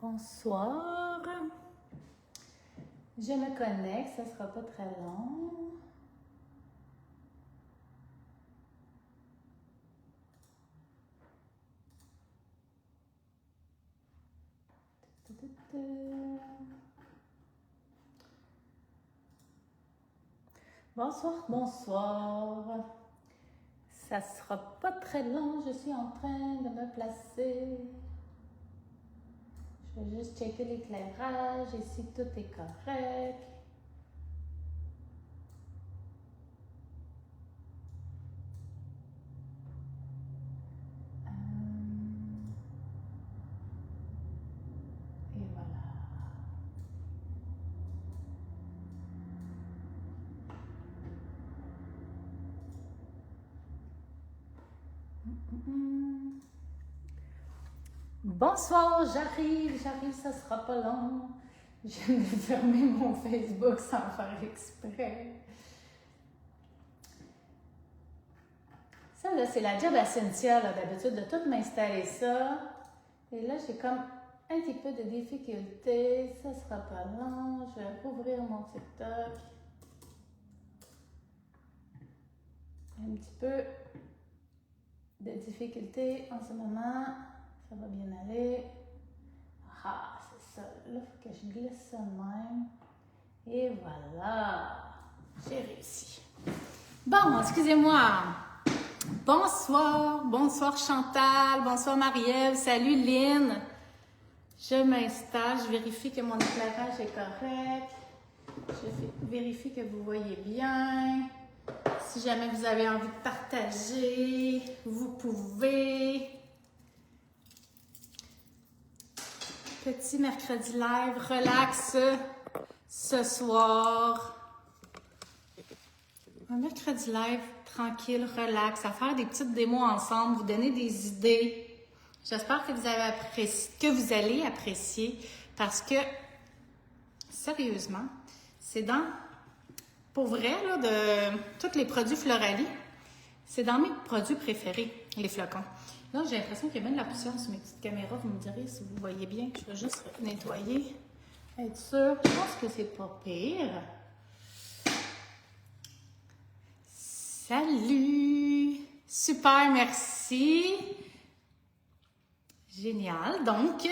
Bonsoir. Je me connecte, ça ne sera pas très long. Bonsoir, bonsoir. Ça sera pas très long, je suis en train de me placer. Je vais juste checker l'éclairage, ici tout est correct. Et voilà. Bonsoir, j'arrive, ça sera pas long. Je viens de fermer mon Facebook sans faire exprès. Ça, là, c'est la job à Cynthia, là, d'habitude, de tout m'installer ça. Et là, j'ai comme un petit peu de difficulté. Ça sera pas long. Je vais rouvrir mon TikTok. Un petit peu de difficulté en ce moment. Ça va bien aller. Ah, c'est ça. Là, il faut que je glisse ça de même. Et voilà. J'ai réussi. Bon, excusez-moi. Bonsoir. Bonsoir Chantal. Bonsoir Marie-Ève. Salut Lynn. Je m'installe. Je vérifie que mon éclairage est correct. Je vérifie que vous voyez bien. Si jamais vous avez envie de partager, vous pouvez. Petit mercredi live, relax ce soir. Un mercredi live, tranquille, relax, à faire des petites démos ensemble, vous donner des idées. J'espère que vous allez apprécier parce que, sérieusement, c'est pour vrai, là, de tous les produits Floralie, c'est dans mes produits préférés, les flocons. Là, j'ai l'impression qu'il y a bien de la poussière sur mes petites caméras. Vous me direz si vous voyez bien. Je vais juste nettoyer, être sûre. Je pense que c'est pas pire. Salut! Super, merci! Génial. Donc,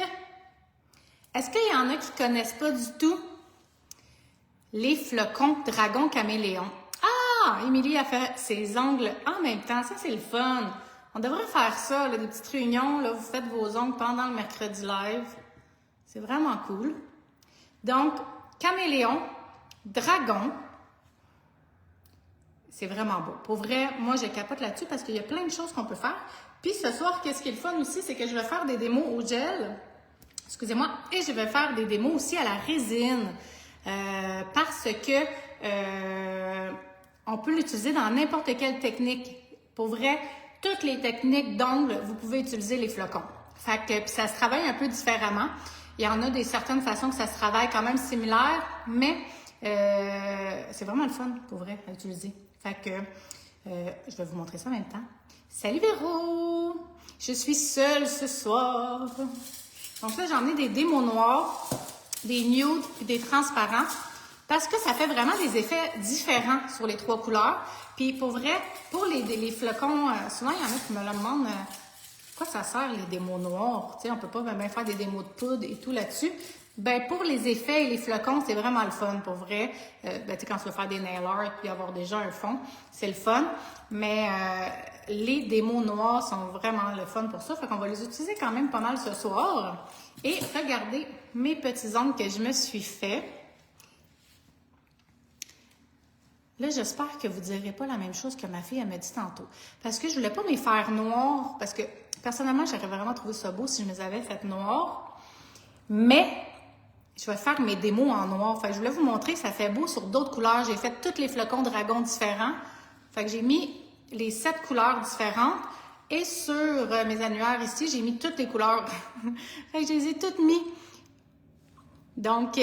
est-ce qu'il y en a qui ne connaissent pas du tout les flocons Dragon Caméléon? Ah! Émilie a fait ses ongles en même temps. Ça, c'est le fun! On devrait faire ça, là, des petites réunions, là, vous faites vos ongles pendant le mercredi live. C'est vraiment cool. Donc, caméléon, dragon, c'est vraiment beau. Pour vrai, moi, je capote là-dessus parce qu'il y a plein de choses qu'on peut faire. Puis ce soir, qu'est-ce qui est le fun aussi, c'est que je vais faire des démos au gel, excusez-moi, et je vais faire des démos aussi à la résine. Parce que on peut l'utiliser dans n'importe quelle technique. Pour vrai, toutes les techniques d'ongles, vous pouvez utiliser les flocons. Fait que ça se travaille un peu différemment. Il y en a des certaines façons que ça se travaille quand même similaire, mais c'est vraiment le fun, pour vrai, à utiliser. Fait que je vais vous montrer ça en même temps. Salut Véro! Je suis seule ce soir. Donc là, j'en ai des démos noirs, des nudes et des transparents. Parce que ça fait vraiment des effets différents sur les trois couleurs. Puis pour vrai, pour les flocons, souvent il y en a qui me le demandent, quoi ça sert les démos noirs? Tu sais, on peut pas bien faire des démos de poudre et tout là-dessus. Ben pour les effets et les flocons, c'est vraiment le fun pour vrai. Ben tu sais, quand tu veux faire des nail art puis avoir déjà un fond, c'est le fun. Mais les démos noirs sont vraiment le fun pour ça. Fait qu'on va les utiliser quand même pas mal ce soir. Et regardez mes petits ongles que je me suis fait. Là, j'espère que vous ne direz pas la même chose que ma fille elle m'a dit tantôt. Parce que je voulais pas mes faire noirs, parce que personnellement, j'aurais vraiment trouvé ça beau si je me les avais faites noires. Mais je vais faire mes démos en noir. Fait que je voulais vous montrer que ça fait beau sur d'autres couleurs. J'ai fait tous les flocons dragon différents. Fait que j'ai mis les 7 couleurs différentes. Et sur mes annuaires ici, j'ai mis toutes les couleurs. Fait que je les ai toutes mis. Donc,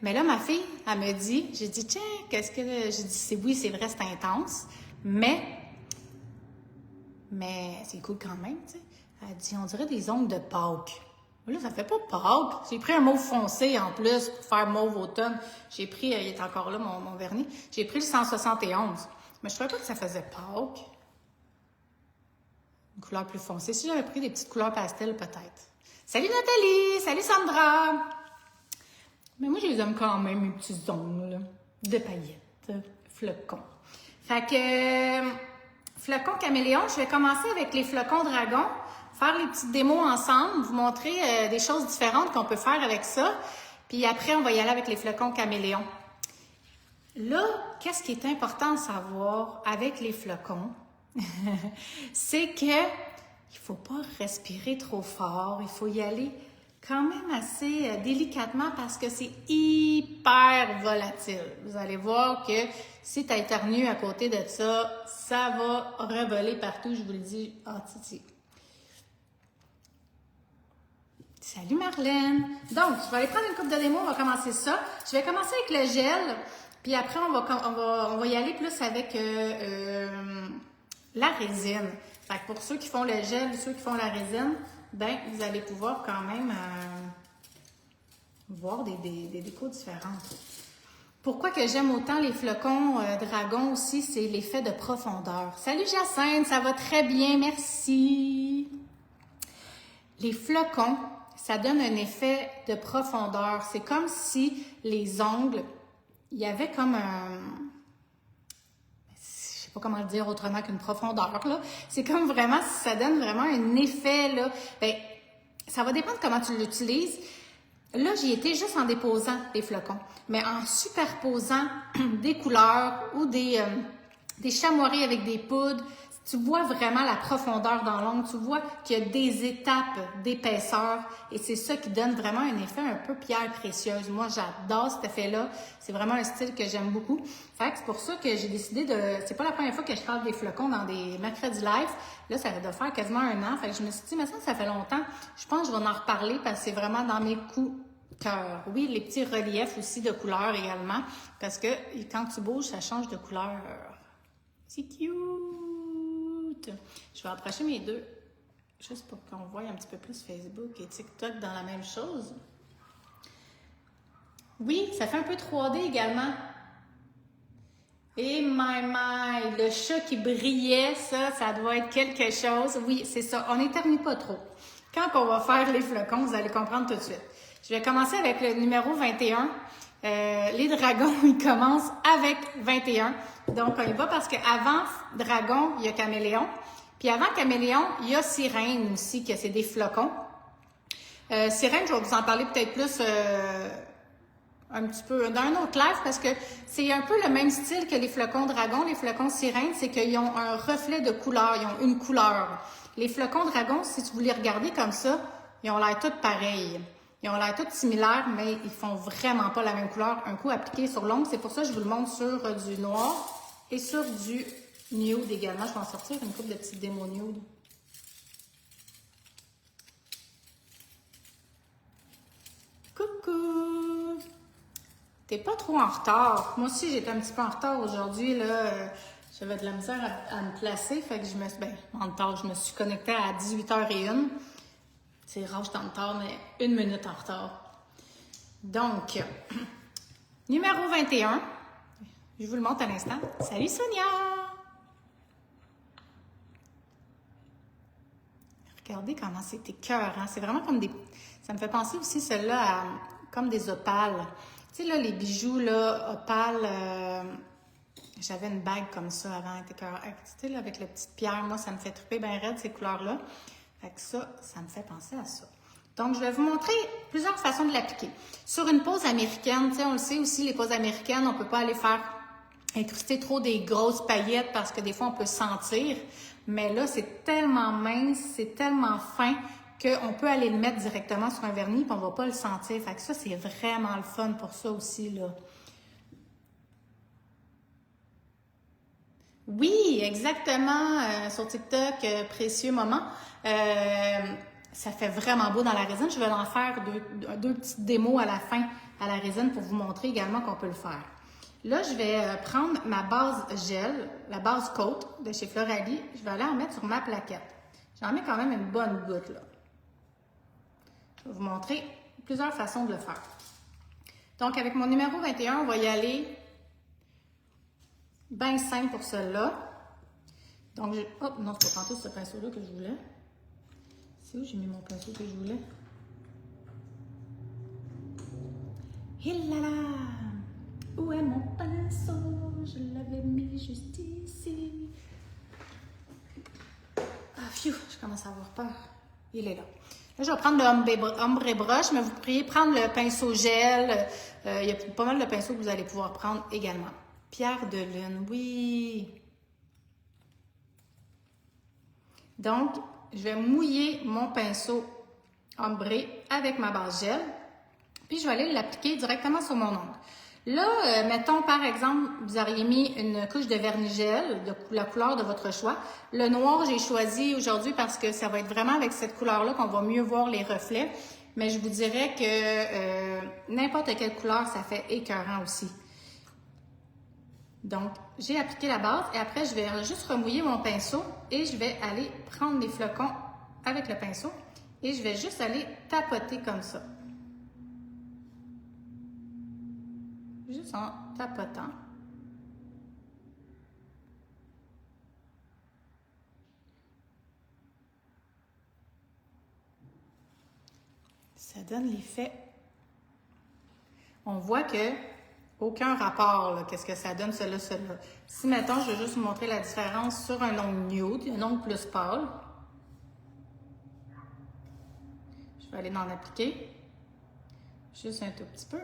mais là, ma fille, elle me dit, j'ai dit, tiens, qu'est-ce que... J'ai dit, oui, c'est vrai, c'est intense, mais c'est cool quand même, tu sais. Elle dit, on dirait des ongles de Pâques. Là, ça fait pas Pâques. J'ai pris un mauve foncé en plus pour faire mauve automne. J'ai pris, il est encore là mon vernis, j'ai pris le 171. Mais je trouvais pas que ça faisait Pâques. Une couleur plus foncée. Si j'avais pris des petites couleurs pastel, peut-être. Salut Nathalie! Salut Sandra! Mais moi, je les aime quand même, mes petits ongles, là, de paillettes, flocons. Fait que, flocons caméléon, je vais commencer avec les flocons dragon, faire les petites démos ensemble, vous montrer des choses différentes qu'on peut faire avec ça. Puis après, on va y aller avec les flocons caméléon. Là, qu'est-ce qui est important à savoir avec les flocons? C'est que il faut pas respirer trop fort, il faut y aller quand même assez délicatement parce que c'est hyper volatile. Vous allez voir que si tu éternues à côté de ça, ça va revoler partout, je vous le dis. Ah, titi. Salut Marlène! Donc, je vais aller prendre une coupe de démo, on va commencer ça. Je vais commencer avec le gel, puis après on va y aller plus avec la résine. Fait que pour ceux qui font le gel, ceux qui font la résine, ben vous allez pouvoir quand même voir des décos différentes. Pourquoi que j'aime autant les flocons dragon aussi, c'est l'effet de profondeur. Salut Jacinthe, ça va très bien, merci! Les flocons, ça donne un effet de profondeur. C'est comme si les ongles, il y avait comme un... Je sais pas comment le dire autrement qu'une profondeur, là. C'est comme vraiment, ça donne vraiment un effet, là. Bien, ça va dépendre comment tu l'utilises. Là, j'y étais juste en déposant les flocons. Mais en superposant des couleurs ou des chamoiries avec des poudres, tu vois vraiment la profondeur dans l'ongle, tu vois qu'il y a des étapes d'épaisseur et c'est ça qui donne vraiment un effet un peu pierre précieuse. Moi, j'adore cet effet-là. C'est vraiment un style que j'aime beaucoup. Fait que c'est pour ça que j'ai décidé de... C'est pas la première fois que je parle des flocons dans des mercredis live. Là, ça doit faire quasiment 1 an. Fait que je me suis dit, mais ça fait longtemps. Je pense que je vais en reparler parce que c'est vraiment dans mes coups de cœur. Oui, les petits reliefs aussi de couleur également parce que quand tu bouges, ça change de couleur. C'est cute! Je vais approcher mes deux, juste pour qu'on voie un petit peu plus Facebook et TikTok dans la même chose. Oui, ça fait un peu 3D également. Et my, le chat qui brillait, ça doit être quelque chose. Oui, c'est ça, on n'éternue pas trop. Quand on va faire les flocons, vous allez comprendre tout de suite. Je vais commencer avec le numéro 21. Les dragons, ils commencent avec 21. Donc, on y va parce qu'avant dragon, il y a caméléon. Puis avant caméléon, il y a sirène aussi, que c'est des flocons. Sirène, je vais vous en parler peut-être plus un petit peu dans un autre live parce que c'est un peu le même style que les flocons dragon. Les flocons sirène, c'est qu'ils ont un reflet de couleur, ils ont une couleur. Les flocons dragon, si vous les regardez comme ça, ils ont l'air tous pareils. Ils ont l'air tous similaires, mais ils font vraiment pas la même couleur. Un coup appliqué sur l'ongle, c'est pour ça que je vous le montre sur du noir et sur du nude également. Je vais en sortir une couple de petites démos nude. Coucou! T'es pas trop en retard. Moi aussi, j'étais un petit peu en retard aujourd'hui. J'avais de la misère à me placer. Fait que je me suis... en retard, je me suis connectée à 18h01. C'est rare, je suis en retard, mais 1 minute en retard. Donc, numéro 21. Je vous le montre à l'instant. Salut Sonia! Regardez comment c'est écœurant. C'est vraiment comme des... Ça me fait penser aussi, celle-là, à comme des opales. Tu sais, là, les bijoux, là, opales... J'avais une bague comme ça avant. Tu sais, là, avec la petite pierre, moi, ça me fait triper bien raide, ces couleurs-là. Fait que ça me fait penser à ça. Donc, je vais vous montrer plusieurs façons de l'appliquer. Sur une pose américaine, tu sais, on le sait aussi, les poses américaines, on ne peut pas aller faire incruster trop des grosses paillettes parce que des fois, on peut sentir. Mais là, c'est tellement mince, c'est tellement fin qu'on peut aller le mettre directement sur un vernis et on ne va pas le sentir. Fait que ça, c'est vraiment le fun pour ça aussi, là. Oui, exactement. Sur TikTok, précieux moment. Ça fait vraiment beau dans la résine. Je vais en faire deux petites démos à la fin à la résine pour vous montrer également qu'on peut le faire. Là, je vais prendre ma base gel, la base Coat de chez Floralie. Je vais aller en mettre sur ma plaquette. J'en mets quand même une bonne goutte, là. Je vais vous montrer plusieurs façons de le faire. Donc, avec mon numéro 21, on va y aller bien simple pour celle-là. Donc, oh, non, c'est pas tantôt ce pinceau-là que je voulais. C'est où j'ai mis mon pinceau que je voulais? Il là là! Où est mon pinceau? Je l'avais mis juste ici. Ah, phew, je commence à avoir peur. Il est là. Là, je vais prendre le ombre brush, mais vous pourriez prendre le pinceau gel. Il y a pas mal de pinceaux que vous allez pouvoir prendre également. Pierre de lune, oui! Donc, je vais mouiller mon pinceau ombré avec ma base gel. Puis, je vais aller l'appliquer directement sur mon ongle. Là, mettons par exemple, vous auriez mis une couche de vernis gel, de la couleur de votre choix. Le noir, j'ai choisi aujourd'hui parce que ça va être vraiment avec cette couleur-là qu'on va mieux voir les reflets. Mais je vous dirais que n'importe quelle couleur, ça fait écœurant aussi. Donc, j'ai appliqué la base et après, je vais juste remouiller mon pinceau et je vais aller prendre les flocons avec le pinceau et je vais juste aller tapoter comme ça. Juste en tapotant. Ça donne l'effet. On voit que aucun rapport, qu'est-ce que ça donne, cela. Si, mettons, je vais juste vous montrer la différence sur un ongle nude, un ongle plus pâle. Je vais aller en appliquer. Juste un tout petit peu.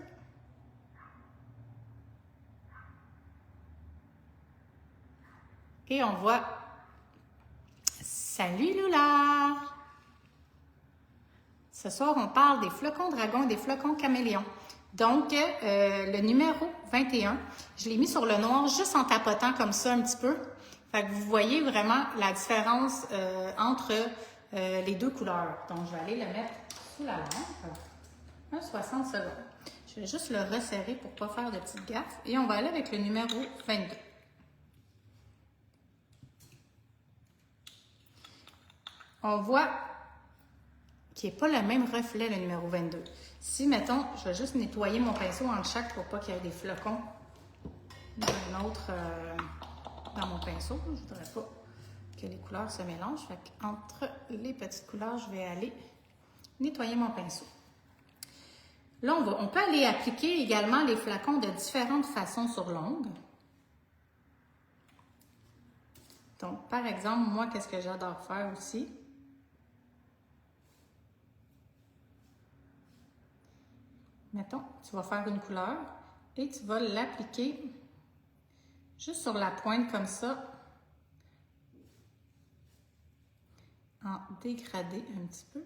Et on voit, salut Lula! Ce soir, on parle des flocons dragons et des flocons caméléons. Donc, le numéro 21, je l'ai mis sur le noir juste en tapotant comme ça un petit peu. Fait que vous voyez vraiment la différence entre les deux couleurs. Donc, je vais aller le mettre sous la lampe. 60 secondes. Je vais juste le resserrer pour ne pas faire de petites gaffes. Et on va aller avec le numéro 22. On voit qu'il n'y ait pas le même reflet, le numéro 22. Si, mettons, je vais juste nettoyer mon pinceau en chaque pour pas qu'il y ait des flocons d'un autre dans mon pinceau. Je ne voudrais pas que les couleurs se mélangent. Fait qu'entre les petites couleurs, je vais aller nettoyer mon pinceau. Là, on peut aller appliquer également les flacons de différentes façons sur l'ongle. Donc, par exemple, moi, qu'est-ce que j'adore faire aussi? Mettons, tu vas faire une couleur et tu vas l'appliquer juste sur la pointe comme ça, en dégradé un petit peu.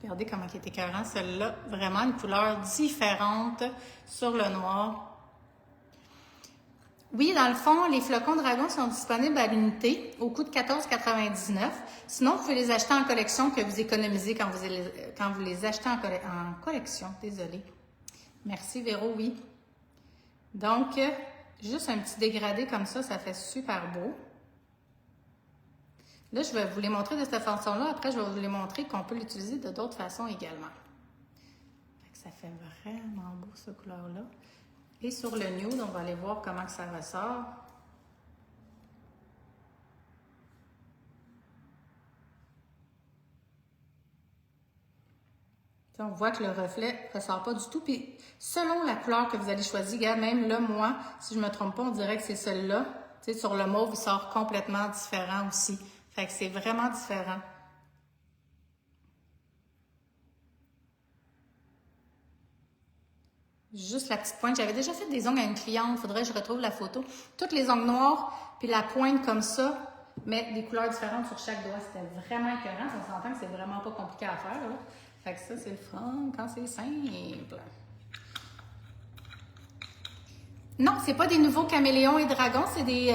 Regardez comment il est écœurant, celle-là. Vraiment une couleur différente sur le noir. Oui, dans le fond, les flocons dragon sont disponibles à l'unité au coût de 14,99 $. Sinon, vous pouvez les acheter en collection que vous économisez quand vous les achetez en collection. Désolée. Merci Véro, oui. Donc, juste un petit dégradé comme ça fait super beau. Là, je vais vous les montrer de cette façon-là. Après, je vais vous les montrer qu'on peut l'utiliser de d'autres façons également. Ça fait vraiment beau, cette couleur-là. Et sur le nude, on va aller voir comment que ça ressort. On voit que le reflet ne ressort pas du tout. Puis, selon la couleur que vous allez choisir, même là, moi, si je ne me trompe pas, on dirait que c'est celle-là. Tu sais, sur le mauve, il sort complètement différent aussi. Fait que c'est vraiment différent. Juste la petite pointe. J'avais déjà fait des ongles à une cliente. Il faudrait que je retrouve la photo. Toutes les ongles noirs, puis la pointe comme ça, mais des couleurs différentes sur chaque doigt. C'était vraiment écœurant. On s'entend que c'est vraiment pas compliqué à faire, là. Fait que ça, c'est le fun quand c'est simple. Non, c'est pas des nouveaux caméléons et dragons. C'est des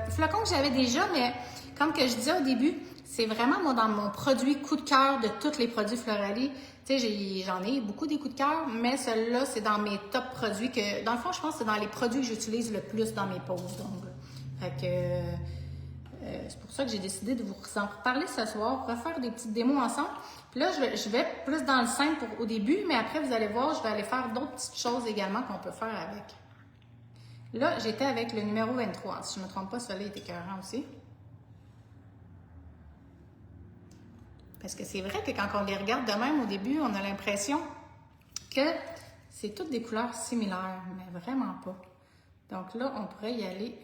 flocons que j'avais déjà, mais comme que je disais au début, c'est vraiment, moi, dans mon produit coup de cœur de tous les produits Floralie. Tu sais, j'en ai beaucoup des coups de cœur, mais celui-là, c'est dans mes top produits que, dans le fond, je pense que c'est dans les produits que j'utilise le plus dans mes poses d'ongles. Fait que, c'est pour ça que j'ai décidé de vous en reparler ce soir, refaire des petites démos ensemble. Puis là, je vais plus dans le simple au début, mais après, vous allez voir, je vais aller faire d'autres petites choses également qu'on peut faire avec. Là, j'étais avec le numéro 23. Si je ne me trompe pas, celui-là était écœurant aussi. Parce que c'est vrai que quand on les regarde de même au début, on a l'impression que c'est toutes des couleurs similaires, mais vraiment pas. Donc là, on pourrait y aller.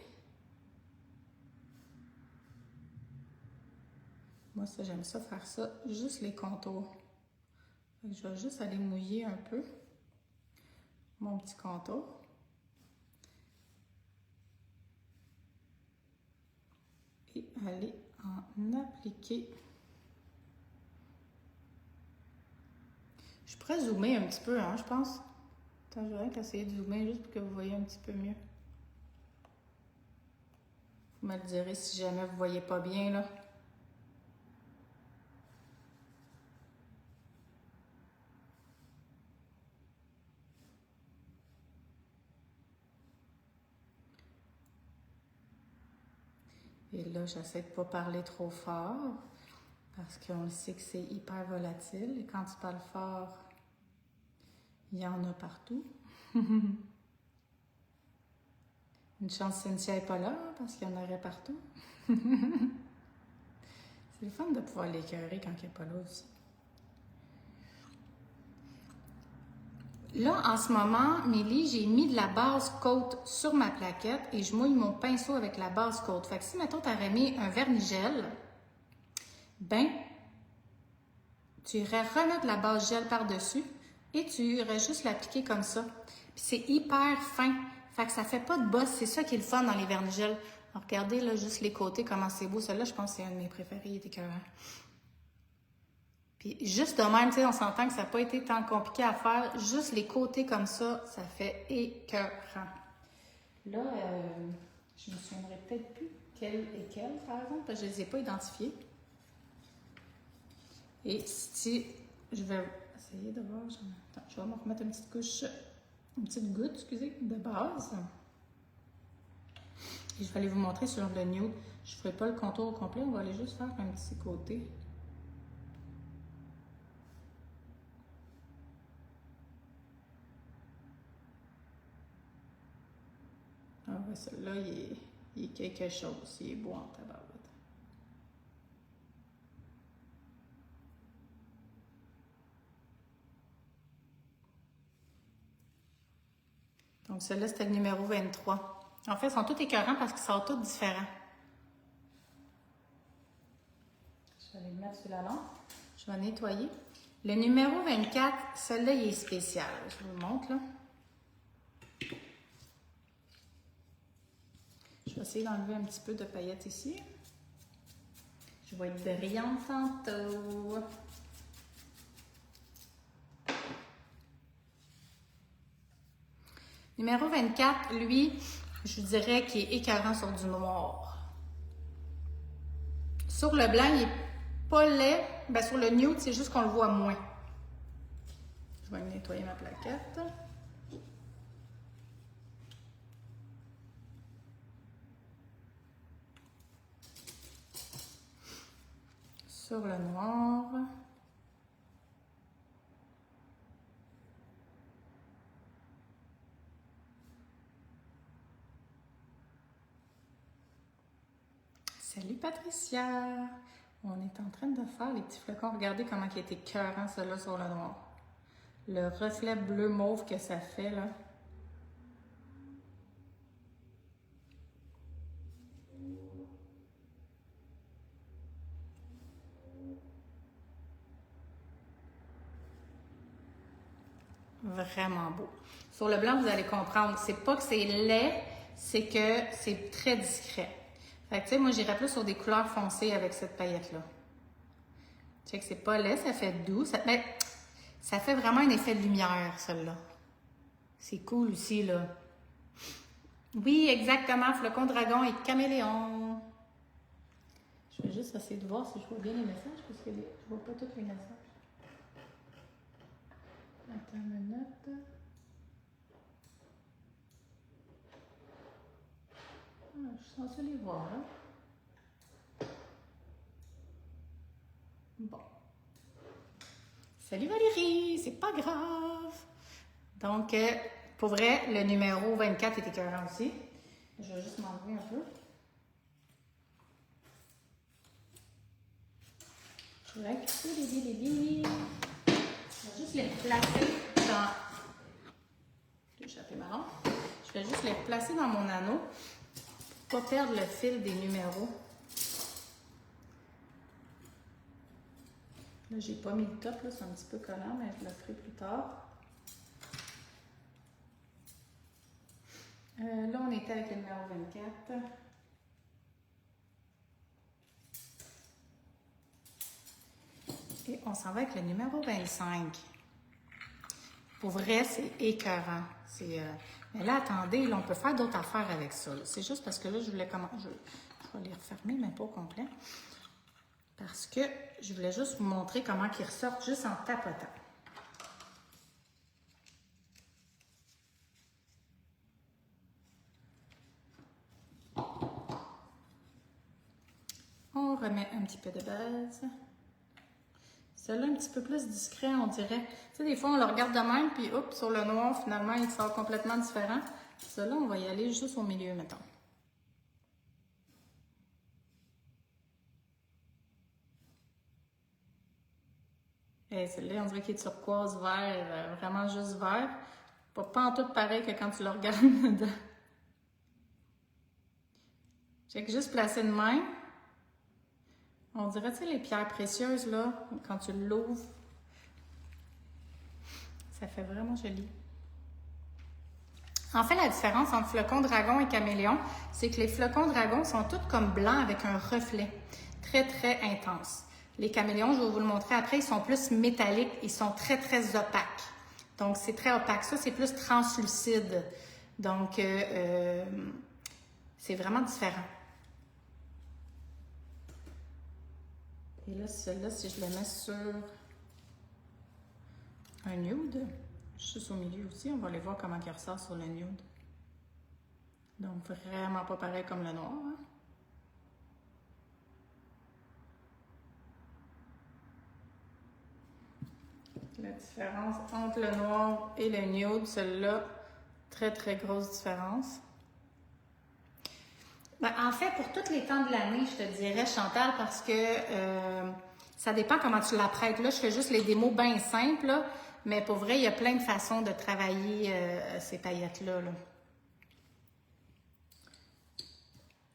Moi, ça, j'aime ça, faire ça, juste les contours. Je vais juste aller mouiller un peu mon petit contour. Et aller en appliquer. Je pourrais zoomer un petit peu, hein, je pense. Attends, je vais essayer de zoomer juste pour que vous voyez un petit peu mieux. Vous me le direz si jamais vous ne voyez pas bien, là. Et là, j'essaie de ne pas parler trop fort parce qu'on le sait que c'est hyper volatile. Et quand tu parles fort, il y en a partout. Une chance Cynthia n'est pas là parce qu'il y en aurait partout. C'est le fun de pouvoir l'écœurer quand il n'est pas là aussi. Là, en ce moment, Mélie, j'ai mis de la base côte sur ma plaquette et je mouille mon pinceau avec la base côte. Fait que si, mettons, tu aurais mis un vernis-gel, ben, tu irais remettre la base gel par-dessus et tu irais juste l'appliquer comme ça. Puis c'est hyper fin. Fait que ça fait pas de bosse. C'est ça qui est le fun dans les vernis-gel. Regardez là, juste les côtés, comment c'est beau. Celui-là, je pense que c'est un de mes préférés. Il est écœurant. Puis juste de même, tu sais, on s'entend que ça n'a pas été tant compliqué à faire. Juste les côtés comme ça, ça fait écœurant. Là, je me souviendrai peut-être plus quel est quel, par exemple, parce que je ne les ai pas identifiés. Et si je vais essayer de voir, attends, je vais me remettre une petite goutte, excusez, de base. Et je vais aller vous montrer sur le nude. Je ne ferai pas le contour au complet, on va aller juste faire un petit côté. Ah ouais, celui-là, il est quelque chose. Il est beau en tabarouette. Donc, celui-là, c'était le numéro 23. En fait, ils sont tous écœurants parce qu'ils sont tous différents. Je vais aller le mettre sur la lampe. Je vais nettoyer. Le numéro 24, celui-là, il est spécial. Je vous le montre, là. Je vais essayer d'enlever un petit peu de paillettes ici. Je vais être brillante tantôt. Numéro 24, lui, je vous dirais qu'il est écœurant sur du noir. Sur le blanc, il n'est pas laid. Ben, sur le nude, c'est juste qu'on le voit moins. Je vais nettoyer ma plaquette. Sur le noir. Salut Patricia! On est en train de faire les petits flocons. Regardez comment il était écœurant celui-là sur le noir. Le reflet bleu mauve que ça fait là. Vraiment beau. Sur le blanc, vous allez comprendre. C'est pas que c'est laid, c'est que c'est très discret. Fait que tu sais, moi j'irais plus sur des couleurs foncées avec cette paillette-là. Tu sais que c'est pas laid, ça fait doux. Mais ça fait vraiment un effet de lumière, celle-là. C'est cool aussi, là. Oui, exactement. Flocon dragon et caméléon. Je vais juste essayer de voir si je vois bien les messages, parce que je vois pas tous les messages. Attends une minute. Ah, je suis censée les voir, là. Bon. Salut Valérie, c'est pas grave. Donc, pour vrai, le numéro 24 est écœurant aussi. Je vais juste m'enlever un peu. Je vais récupérer les billes. Je vais juste les placer dans... J'ai échappé ma lampe. Je vais juste les placer dans mon anneau pour pas perdre le fil des numéros. Là, j'ai pas mis le top, là, c'est un petit peu collant, mais je le ferai plus tard. Là, on était avec le numéro 24. Et on s'en va avec le numéro 25. Pour vrai, c'est écœurant. Mais là, attendez, là, on peut faire d'autres affaires avec ça. C'est juste parce que là, je voulais comment. Je vais les refermer, mais pas au complet. Parce que je voulais juste vous montrer comment ils ressortent juste en tapotant. On remet un petit peu de base. Celui-là, un petit peu plus discret, on dirait. Tu sais, des fois, on le regarde de même, puis hop, sur le noir, finalement, il sort complètement différent. Celui-là, on va y aller juste au milieu, mettons. Et celui-là, on dirait qu'il est turquoise vert, vraiment juste vert. Pas en tout pareil que quand tu le regardes dedans. J'ai juste placé de même. On dirait, tu sais, les pierres précieuses, là, quand tu l'ouvres, ça fait vraiment joli. En fait, la différence entre flocon dragon et caméléon, c'est que les flocons dragon sont tous comme blancs avec un reflet très, très intense. Les caméléons, je vais vous le montrer après, ils sont plus métalliques, ils sont très, très opaques. Donc, c'est très opaque. Ça, c'est plus translucide. Donc, c'est vraiment différent. Et là, celui-là, si je le mets sur un nude, juste au milieu aussi, on va aller voir comment il ressort sur le nude. Donc, vraiment pas pareil comme le noir. Hein? La différence entre le noir et le nude, celle-là, très, très grosse différence. Ben, en fait, pour tous les temps de l'année, je te dirais, Chantal, parce que ça dépend comment tu l'apprêtes. Là, je fais juste les démos bien simples, là, mais pour vrai, il y a plein de façons de travailler ces paillettes-là. Là.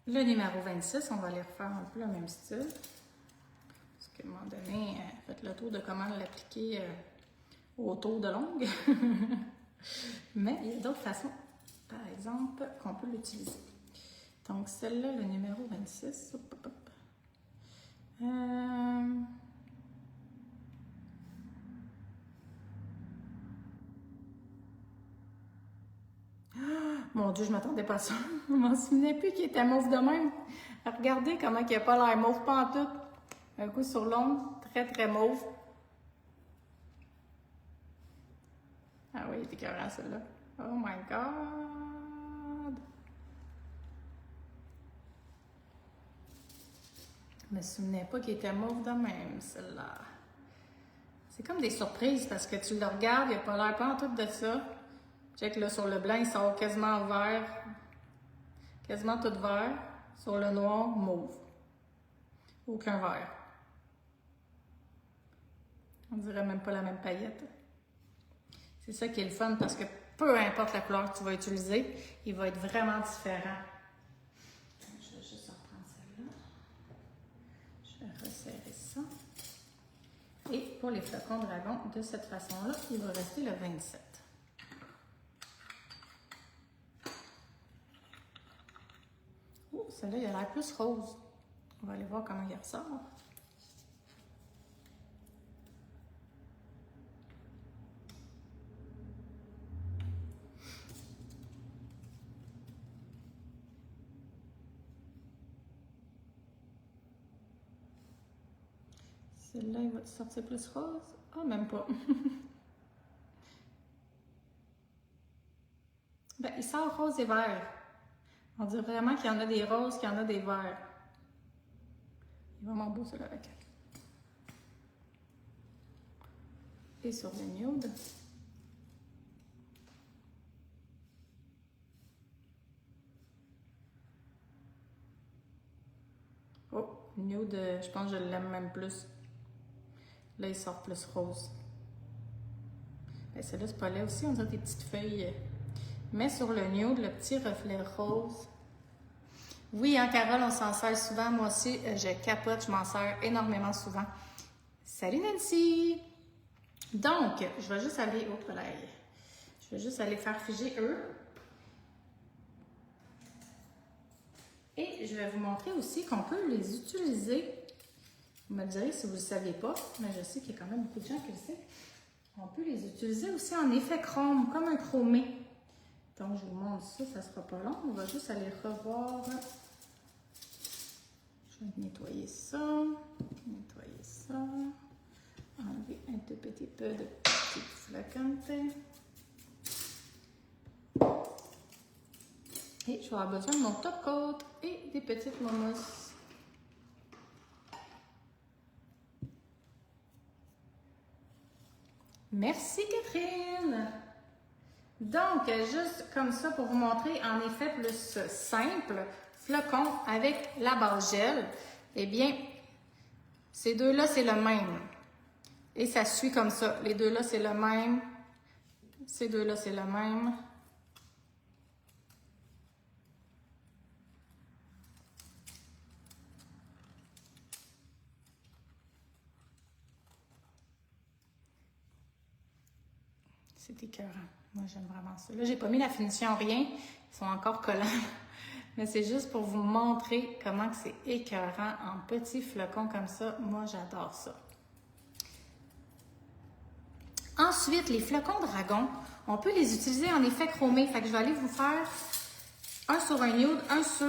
Le numéro 26, on va les refaire un peu le même style. Parce qu'à un moment donné, faites le tour de comment l'appliquer autour de l'ongle. Mais il y a d'autres façons, par exemple, qu'on peut l'utiliser. Donc, celle-là, le numéro 26. Hop, hop, hop. Mon Dieu, je ne m'attendais pas à ça. Je ne m'en souvenais plus qu'il était mauve de même. Regardez comment il n'a pas l'air mauve, pas en tout. Un coup sur l'ongle, très, très mauve. Ah oui, il est écœurant, celui-là. Oh my God! Je me souvenais pas qu'il était mauve de même, celle-là. C'est comme des surprises parce que tu le regardes, il n'a pas l'air pas en tout de ça. Check là, sur le blanc, il sort quasiment vert. Quasiment tout vert. Sur le noir, mauve. Aucun vert. On dirait même pas la même paillette. C'est ça qui est le fun parce que peu importe la couleur que tu vas utiliser, il va être vraiment différent. Je vais juste reprendre celle-là. Je vais resserrer ça. Et pour les flocons dragon, de cette façon-là, il va rester le 27. Oh, celui-là, il a l'air plus rose. On va aller voir comment il ressort. Celui-là, il va sortir plus rose? Ah, même pas. Ben, il sort rose et vert. On dirait vraiment qu'il y en a des roses, qu'il y en a des verts. Il est vraiment beau, celui-là, avec. et sur le nude. Oh, le nude, je pense que je l'aime même plus. Là, il sort plus rose. Ben, celle-là, c'est pas laid aussi, on dirait des petites feuilles. Mais sur le nude, le petit reflet rose. Oui, hein, Carole, on s'en sert souvent. Moi aussi, je capote, je m'en sers énormément souvent. Salut Nancy! Donc, je vais juste aller... Oh, là, je vais juste aller faire figer eux. Et je vais vous montrer aussi qu'on peut les utiliser. Vous me direz si vous ne le saviez pas, mais je sais qu'il y a quand même beaucoup de gens qui le savent. On peut les utiliser aussi en effet chrome, comme un chromé. Donc, je vous montre ça, ça ne sera pas long. On va juste aller revoir. Je vais nettoyer ça, enlever un tout petit peu de petits flocons. Et je vais avoir besoin de mon top coat et des petites momousses. Merci Catherine! Donc, juste comme ça pour vous montrer en effet plus simple, flocon avec la base gel, eh bien, ces deux-là, c'est le même. Et ça suit comme ça. Les deux-là, c'est le même. Ces deux-là, c'est le même. C'est écœurant. Moi, j'aime vraiment ça. Là, j'ai pas mis la finition rien. Ils sont encore collants. Mais c'est juste pour vous montrer comment c'est écœurant en petits flocons comme ça. Moi, j'adore ça. Ensuite, les flocons dragon, on peut les utiliser en effet chromé. Fait que je vais aller vous faire un sur un nude, un sur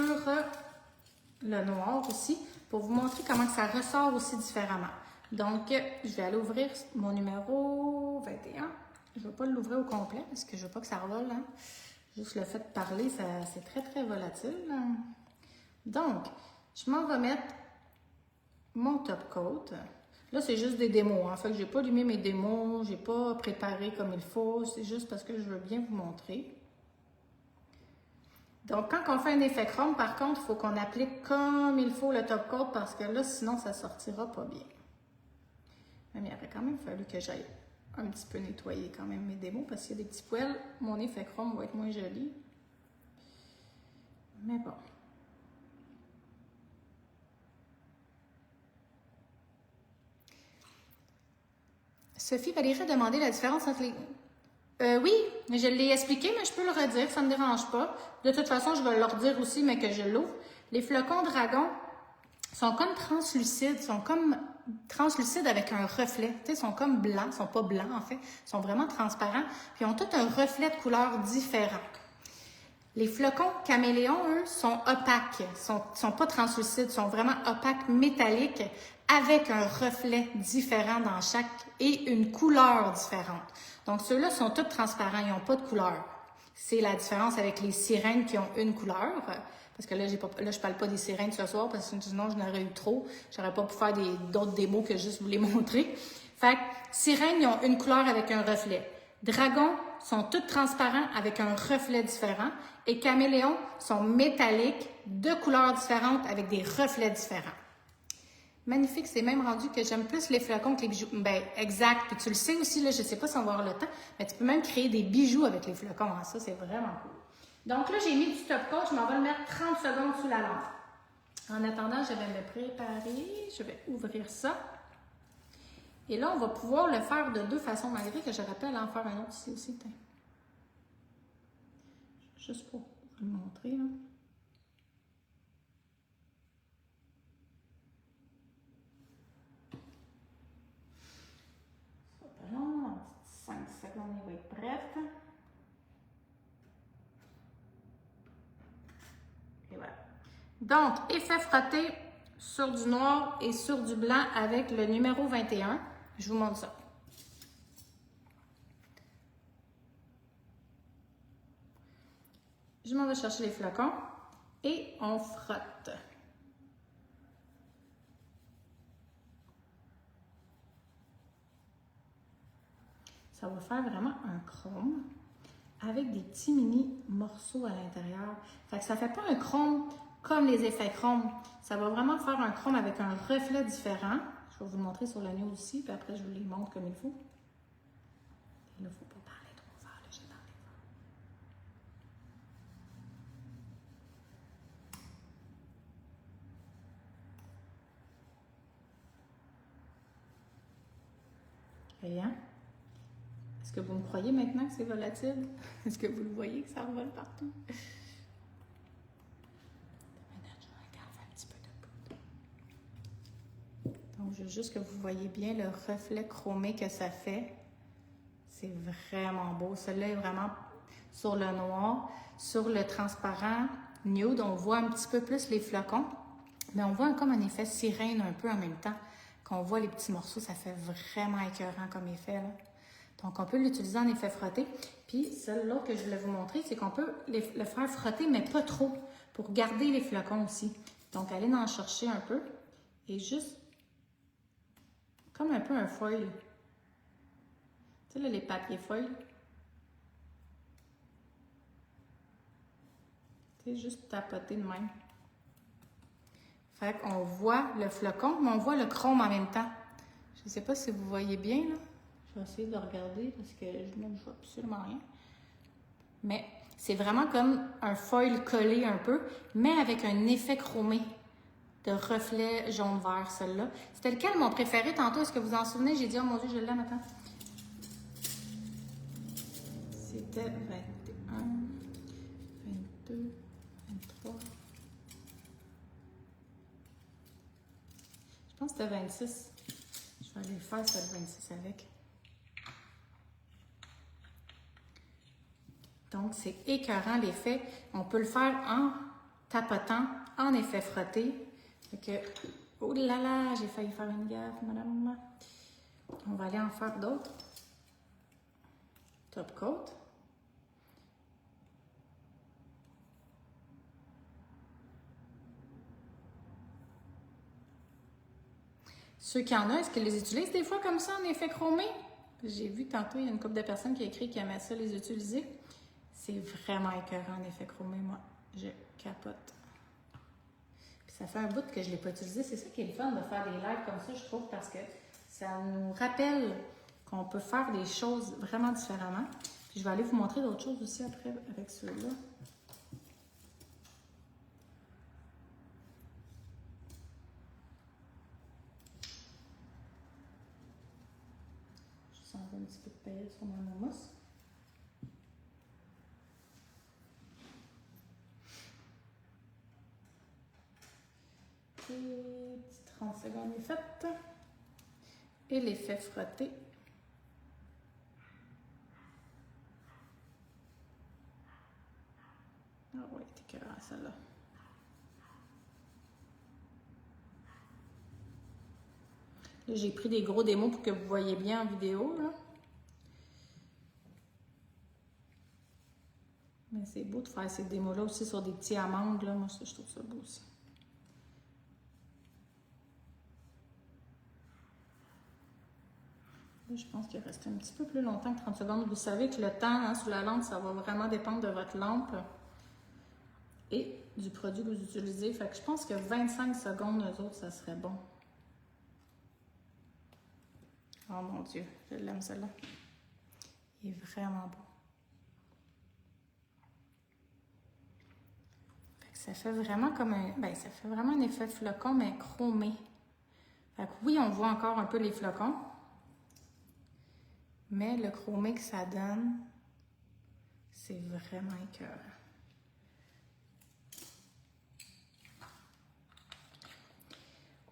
le noir aussi, pour vous montrer comment ça ressort aussi différemment. Donc, je vais aller ouvrir mon numéro 21. Je ne vais pas l'ouvrir au complet parce que je ne veux pas que ça revole. Hein. Juste le fait de parler, c'est très, très volatile. Hein. Donc, je m'en vais mettre mon top coat. Là, c'est juste des démos. En fait, je n'ai pas allumé mes démos, je n'ai pas préparé comme il faut. C'est juste parce que je veux bien vous montrer. Donc, quand on fait un effet chrome, par contre, il faut qu'on applique comme il faut le top coat parce que là, sinon, ça ne sortira pas bien. Mais il aurait quand même fallu que j'aille un petit peu nettoyer quand même mes démos parce qu'il y a des petits poils. Mon effet chrome va être moins joli. Mais bon. Sophie Valérie a demandé la différence entre les... oui, je l'ai expliqué, mais je peux le redire, ça ne me dérange pas. De toute façon, je vais leur dire aussi, mais que je l'ouvre. Les flocons dragon sont comme translucides, avec un reflet. Tu sais, ils sont comme blancs, ils sont pas blancs en fait, ils sont vraiment transparents, puis ils ont tout un reflet de couleur différent. Les flocons caméléons, eux, sont opaques, sont pas translucides, sont vraiment opaques, métalliques, avec un reflet différent dans chaque et une couleur différente. Donc, ceux-là sont tous transparents, ils n'ont pas de couleur. C'est la différence avec les sirènes qui ont une couleur. Parce que là, je parle pas des sirènes ce soir, parce que sinon, je n'aurais eu trop. J'aurais pas pu faire d'autres démos que juste vous les montrer. Fait que, sirènes, ils ont une couleur avec un reflet. Dragons sont tous transparents avec un reflet différent. Et caméléons sont métalliques, de couleurs différentes avec des reflets différents. Magnifique, c'est même rendu que j'aime plus les flocons que les bijoux. Ben, exact. Puis tu le sais aussi, là, je sais pas si on va avoir le temps, mais tu peux même créer des bijoux avec les flocons. Hein. Ça, c'est vraiment cool. Donc là, j'ai mis du top coat. Je m'en vais le mettre 30 secondes sous la lampe. En attendant, je vais me préparer. Je vais ouvrir ça. Et là, on va pouvoir le faire de deux façons, malgré que je rappelle en faire un autre ici aussi. Tiens. Juste pour vous le montrer. Là. Long, 5 secondes, il va être prête. Et voilà. Donc, effet frotté sur du noir et sur du blanc avec le numéro 21. Je vous montre ça. Je m'en vais chercher les flocons et on frotte. ça va faire vraiment un chrome avec des petits mini morceaux à l'intérieur. Fait que ça fait pas un chrome comme les effets chrome. Ça va vraiment faire un chrome avec un reflet différent. Je vais vous le montrer sur l'agneau aussi, puis après je vous les montre comme il faut. Il ne faut pas parler trop fort, là, j'ai parlé fort. Voyez, hein? Est-ce que vous me croyez maintenant que c'est volatile? Est-ce que vous le voyez que ça revole partout? Donc, je veux juste que vous voyez bien le reflet chromé que ça fait. C'est vraiment beau. Celui-là est vraiment sur le noir. Sur le transparent nude, on voit un petit peu plus les flocons, mais on voit comme un effet sirène un peu en même temps. Quand on voit les petits morceaux, ça fait vraiment écœurant comme effet, là. Donc, on peut l'utiliser en effet frotté. Puis, celui-là que je voulais vous montrer, c'est qu'on peut le faire frotter, mais pas trop, pour garder les flocons aussi. Donc, allez en chercher un peu et juste comme un peu un foil. Tu sais, là, les papiers foil. Tu sais, juste tapoter de même. Fait qu'on voit le flocon, mais on voit le chrome en même temps. Je ne sais pas si vous voyez bien, là. Je vais essayer de regarder parce que je ne vois absolument rien. Mais c'est vraiment comme un foil collé un peu, mais avec un effet chromé de reflet jaune-vert, celle-là. C'était lequel mon préféré tantôt? Est-ce que vous en souvenez? J'ai dit, oh mon Dieu, je l'aime, attends. C'était 21, 22, 23. Je pense que c'était 26. Je vais aller faire ça le 26 avec. Donc, c'est écœurant l'effet. On peut le faire en tapotant, en effet frotté. Fait que, oh là là, j'ai failli faire une gaffe, madame. On va aller en faire d'autres. Top coat. Ceux qui en ont, est-ce qu'ils les utilisent des fois comme ça en effet chromé? J'ai vu tantôt, il y a une couple de personnes qui a écrit qu'ils aimaient ça les utiliser. C'est vraiment écœurant en effet chromé, moi. Je capote. Puis ça fait un bout que je ne l'ai pas utilisé. C'est ça qui est le fun de faire des lives comme ça, je trouve, parce que ça nous rappelle qu'on peut faire des choses vraiment différemment. Puis je vais aller vous montrer d'autres choses aussi après avec ceux-là. Je sens un petit peu de paillettes sur mon mousse. Et 30 secondes est faite. Et l'effet frotté. Ah oui, c'est écœurant celle-là. Là, j'ai pris des gros démos pour que vous voyez bien en vidéo, là. Mais c'est beau de faire ces démos-là aussi sur des petits amandes, là. Moi, je trouve ça beau aussi. Là, je pense qu'il reste un petit peu plus longtemps que 30 secondes. Vous savez que le temps hein, sous la lampe, ça va vraiment dépendre de votre lampe et du produit que vous utilisez. Fait que je pense que 25 secondes, eux autres, ça serait bon. Oh mon Dieu, je l'aime celle-là. Il est vraiment beau. Fait que ça fait vraiment comme un... Ben, ça fait vraiment un effet flocon, mais chromé. Fait que oui, on voit encore un peu les flocons. Mais le chromé que ça donne, c'est vraiment écœurant.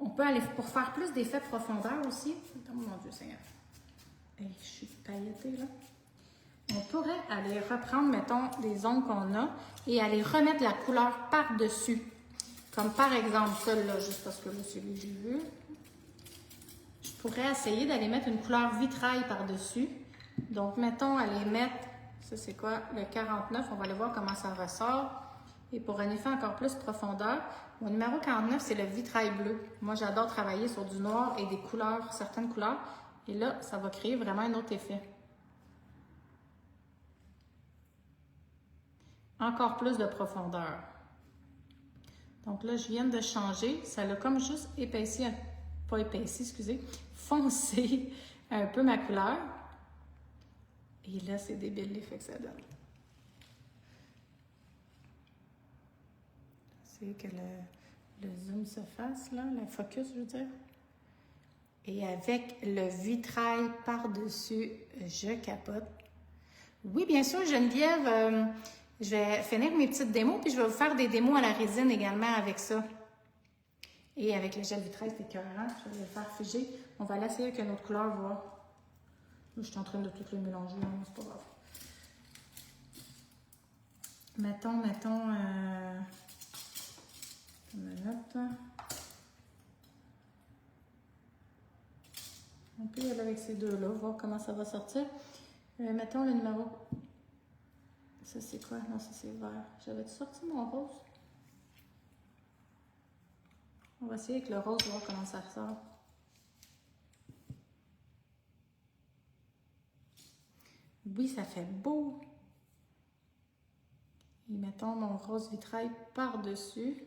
On peut aller pour faire plus d'effets profondeur aussi. Oh mon Dieu Seigneur. Hey, je suis pailletée là. On pourrait aller reprendre, mettons, les ongles qu'on a et aller remettre la couleur par-dessus. Comme par exemple celle-là, juste parce que là, c'est lui que j'ai vu. Je pourrais essayer d'aller mettre une couleur vitrail par-dessus. Donc, mettons, aller mettre, ça c'est quoi, le 49. On va aller voir comment ça ressort. Et pour un effet encore plus profondeur, mon numéro 49, c'est le vitrail bleu. Moi, j'adore travailler sur du noir et des couleurs, certaines couleurs. Et là, ça va créer vraiment un autre effet. encore plus de profondeur. Donc là, je viens de changer. Ça l'a comme juste épaissi, pas épaissi, excusez, foncé un peu ma couleur. Et là, c'est débile l'effet que ça donne. C'est que le zoom se fasse, là, le focus, je veux dire. Et avec le vitrail par-dessus, je capote. Oui, bien sûr, Geneviève, je vais finir mes petites démos, puis je vais vous faire des démos à la résine également avec ça. Et avec le gel vitrail, c'est écœurant. Je vais le faire figer. On va l'essayer avec une autre couleur, voir. Je suis en train de tout les mélanger, hein, c'est pas grave. Mettons, une minute. On peut y aller avec ces deux-là, voir comment ça va sortir. Mettons le numéro. Ça, c'est quoi? Non, ça, c'est vert. J'avais sorti mon rose. On va essayer avec le rose, voir comment ça ressort. Oui, ça fait beau. Et mettons mon rose vitrail par-dessus.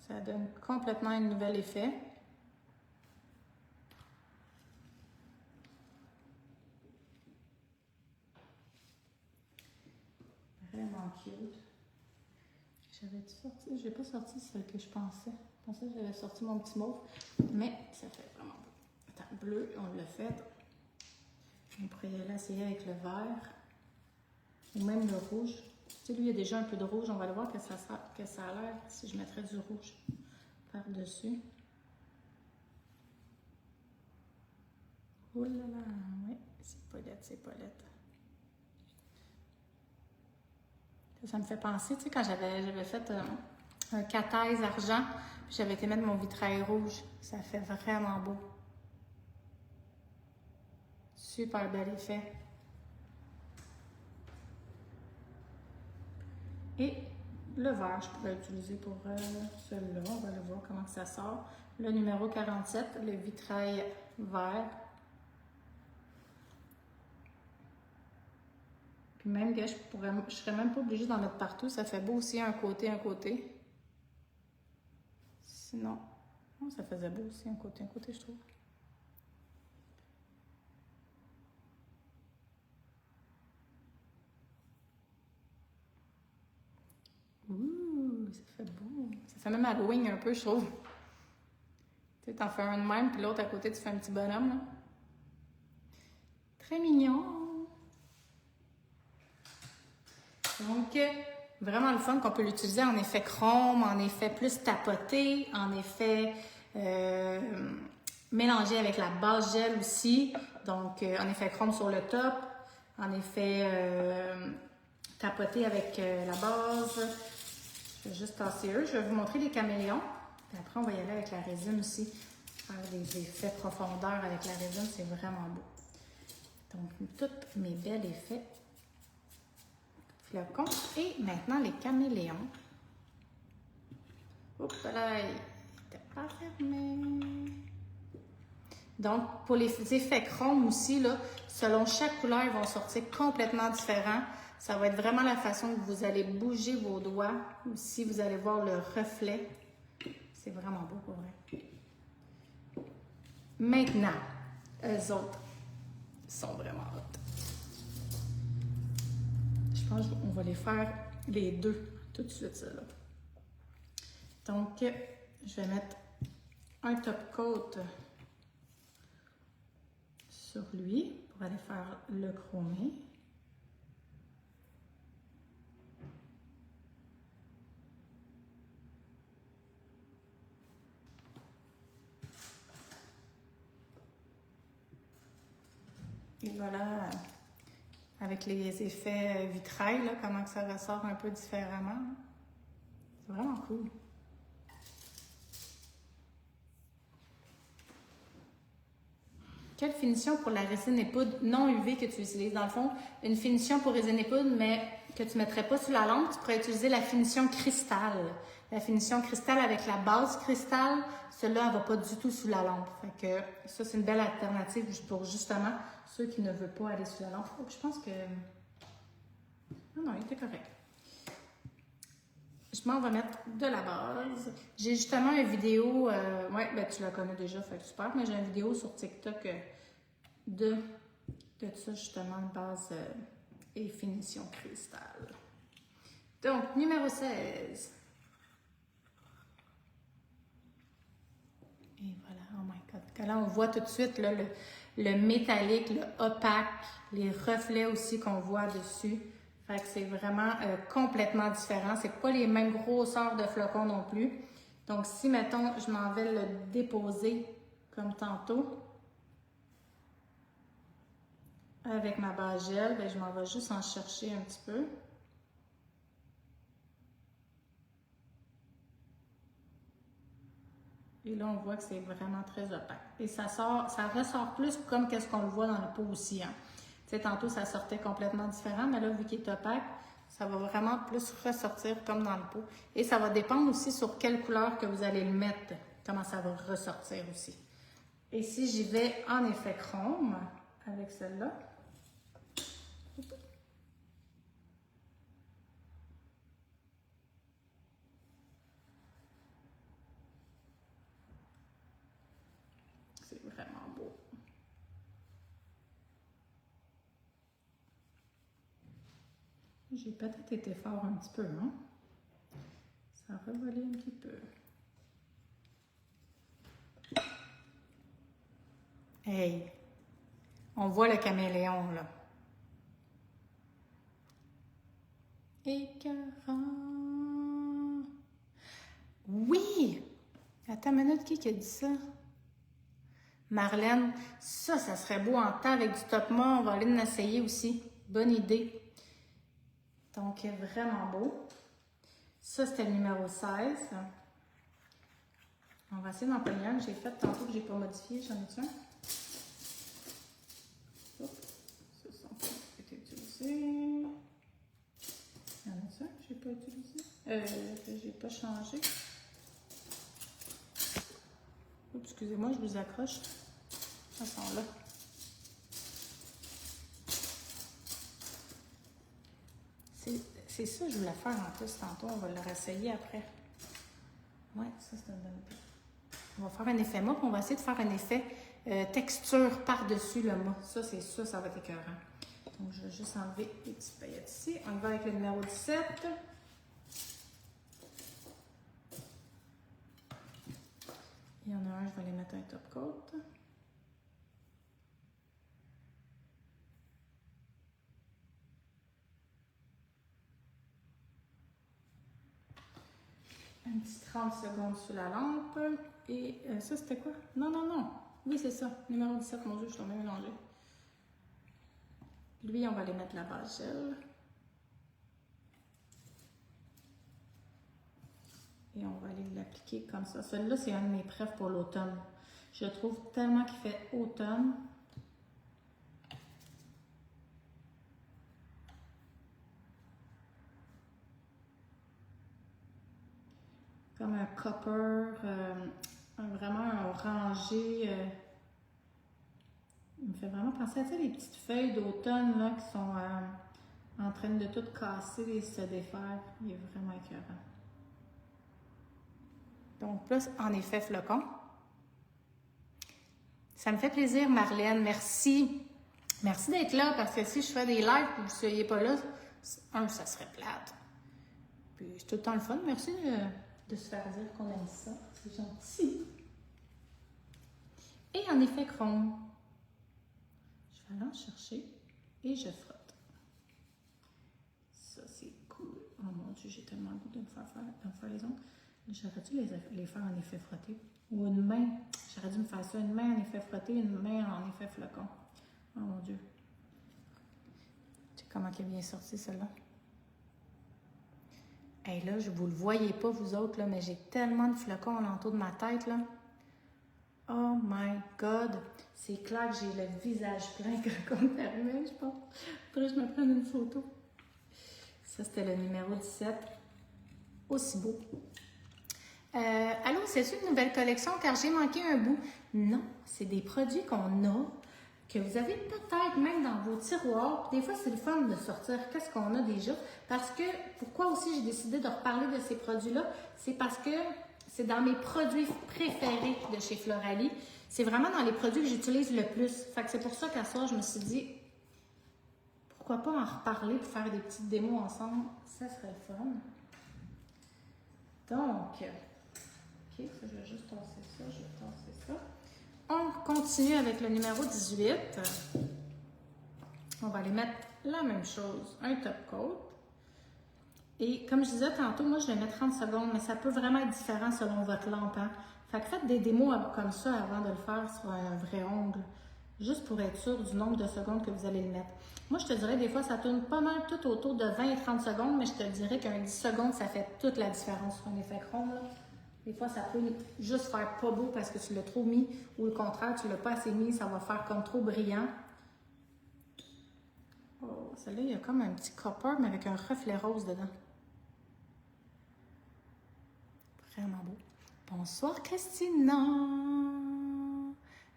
Ça donne complètement un nouvel effet. Vraiment cute. J'avais sorti, j'ai pas sorti ce que je pensais. Je pensais que j'avais sorti mon petit mauve, mais ça fait vraiment beau. Attends, bleu, on l'a fait. On pourrait y aller essayer avec le vert ou même le rouge. Tu sais, lui, il y a déjà un peu de rouge. On va le voir que ça a l'air si je mettrais du rouge par-dessus. Oh là là, oui, c'est Paulette, c'est Paulette. Ça me fait penser, tu sais, quand j'avais fait un Cathèse argent, puis j'avais été mettre mon vitrail rouge. Ça fait vraiment beau. Super bel effet. Et le vert, je pourrais l'utiliser pour celui-là. On va le voir comment ça sort. Le numéro 47, le vitrail vert. Puis même que je serais même pas obligée d'en mettre partout. Ça fait beau aussi un côté. Sinon, non, ça faisait beau aussi un côté, je trouve. Ouh, ça fait beau. Ça fait même Halloween un peu, je trouve. Tu sais, t'en fais un de même, puis l'autre à côté, tu fais un petit bonhomme, là. Très mignon. Donc, vraiment le fun qu'on peut l'utiliser en effet chrome, en effet plus tapoté, en effet mélangé avec la base gel aussi. Donc, en effet chrome sur le top, en effet tapoté avec la base. Je vais juste tasser eux. Je vais vous montrer les caméléons. Et après, on va y aller avec la résine aussi. Faire des effets profondeur avec la résine, c'est vraiment beau. Donc, tous mes bels effets. Flocons. Et maintenant, les caméléons. Oups là, il n'était pas fermé. Donc, pour les effets chrome aussi, là, selon chaque couleur, ils vont sortir complètement différents. Ça va être vraiment la façon que vous allez bouger vos doigts. Aussi, vous allez voir le reflet. C'est vraiment beau pour vrai. Maintenant, eux autres sont vraiment hot. Je pense qu'on va les faire les deux tout de suite, ceux-là. Donc, je vais mettre un top coat sur lui pour aller faire le chromé. Et voilà, avec les effets vitrail, là, comment que ça ressort un peu différemment. C'est vraiment cool. Quelle finition pour la résine et poudre non UV que tu utilises? Dans le fond, une finition pour résine et poudre, mais que tu ne mettrais pas sous la lampe, tu pourrais utiliser la finition cristal. La finition cristal avec la base cristal, celle-là, elle ne va pas du tout sous la lampe. Fait que ça, c'est une belle alternative pour justement ceux qui ne veulent pas aller sous la lampe. Oh, je pense que... Non, il était correct. Je m'en vais mettre de la base. J'ai justement une vidéo, ouais, ben tu la connais déjà, fait que super, mais j'ai une vidéo sur TikTok de ça, justement, base et finition cristal. Donc, numéro 16. Et voilà, oh my God. Là, on voit tout de suite là, le métallique, le opaque, les reflets aussi qu'on voit dessus. Fait que c'est vraiment complètement différent. C'est pas les mêmes grosseurs de flocons non plus. Donc, si, mettons, je m'en vais le déposer comme tantôt avec ma base gel, bien, je m'en vais juste en chercher un petit peu. Et là, on voit que c'est vraiment très opaque. Et ça ressort plus comme qu'est-ce qu'on le voit dans le pot aussi, hein. Tu sais, tantôt, ça sortait complètement différent, mais là, vu qu'il est opaque, ça va vraiment plus ressortir comme dans le pot. Et ça va dépendre aussi sur quelle couleur que vous allez le mettre, comment ça va ressortir aussi. Et si j'y vais en effet chrome, avec celle-là, c'est vraiment beau. J'ai peut-être été fort un petit peu, hein? Ça a revolé un petit peu. Hey! On voit le caméléon, là. Écœurant! Oui! Attends une minute, qui a dit ça? Marlène, ça serait beau en temps avec du top mât. On va aller l'essayer aussi. Bonne idée. Donc, vraiment beau. Ça, c'était le numéro 16. On va essayer d'en prendre un que j'ai fait tantôt que je n'ai pas modifié. J'en ai-tu un? Ce sont ceux qui ont été utilisés. Il y en a-tu un que je n'ai pas utilisé? Que je n'ai pas changé. Oups, excusez-moi, je vous accroche. Ils sont là. C'est ça que je voulais faire en plus tantôt. On va le réessayer après. Ouais, ça c'est une bonne idée. On va faire un effet mât, puis on va essayer de faire un effet texture par-dessus le mât. Ça, c'est ça, ça va être écœurant. Donc, je vais juste enlever les petites paillettes ici. On y va avec le numéro 17. Il y en a un, je vais les mettre un top coat. Un petit 30 secondes sous la lampe. Et ça, c'était quoi? Non, non, non. Oui, c'est ça. Numéro 17, mon Dieu, je suis tombée mélangée. Lui, on va aller mettre la base gel. Et on va aller l'appliquer comme ça. Celui-là, c'est un de mes préfs pour l'automne. Je trouve tellement qu'il fait automne. Comme un copper, vraiment un orangé. Il me fait vraiment penser à ça, les petites feuilles d'automne là qui sont en train de tout casser et se défaire. Il est vraiment écœurant. Donc plus en effet flocon. Ça me fait plaisir, Marlène. Merci. Merci d'être là parce que si je fais des lives et que vous ne soyez pas là, ça serait plate. Puis c'est tout le temps le fun. Merci de se faire dire qu'on aime ça. C'est gentil. Et en effet chrome. Je vais aller en chercher et je frotte. Ça, c'est cool. Oh mon Dieu, j'ai tellement le goût de me faire les ongles. J'aurais dû les faire en effet frotté. Ou une main. J'aurais dû me faire ça. Une main en effet frotté, une main en effet flocon. Oh mon Dieu. Tu sais comment elle est bien sortie, celle-là? Hey, là, vous le voyez pas, vous autres, là, mais j'ai tellement de flocons alentour de ma tête, là. Oh my God! C'est clair que j'ai le visage plein quand on termine, je pense. Faudrait que je me prenne une photo. Ça, c'était le numéro 17. Aussi beau. Allô, c'est une nouvelle collection car j'ai manqué un bout. Non, c'est des produits qu'on a, que vous avez peut-être même dans vos tiroirs. Des fois, c'est le fun de sortir qu'est-ce qu'on a déjà. Parce que, pourquoi aussi j'ai décidé de reparler de ces produits-là? C'est parce que c'est dans mes produits préférés de chez Floralie. C'est vraiment dans les produits que j'utilise le plus. Fait que c'est pour ça qu'à soir, je me suis dit, pourquoi pas en reparler pour faire des petites démos ensemble? Ça serait le fun. Donc, ok, ça, je vais juste tasser ça, je vais tasser ça. On continue avec le numéro 18. On va aller mettre la même chose, un top coat. Et comme je disais tantôt, moi je vais mettre 30 secondes, mais ça peut vraiment être différent selon votre lampe. Hein? Fait que faites des démos comme ça avant de le faire sur un vrai ongle, juste pour être sûr du nombre de secondes que vous allez le mettre. Moi je te dirais, des fois ça tourne pas mal tout autour de 20 et 30 secondes, mais je te dirais qu'un 10 secondes, ça fait toute la différence sur un effet chrome. Là. Des fois, ça peut juste faire pas beau parce que tu l'as trop mis, ou au contraire, tu l'as pas assez mis, ça va faire comme trop brillant. Oh, celle-là, il y a comme un petit copper, mais avec un reflet rose dedans. Vraiment beau. Bonsoir, Christina!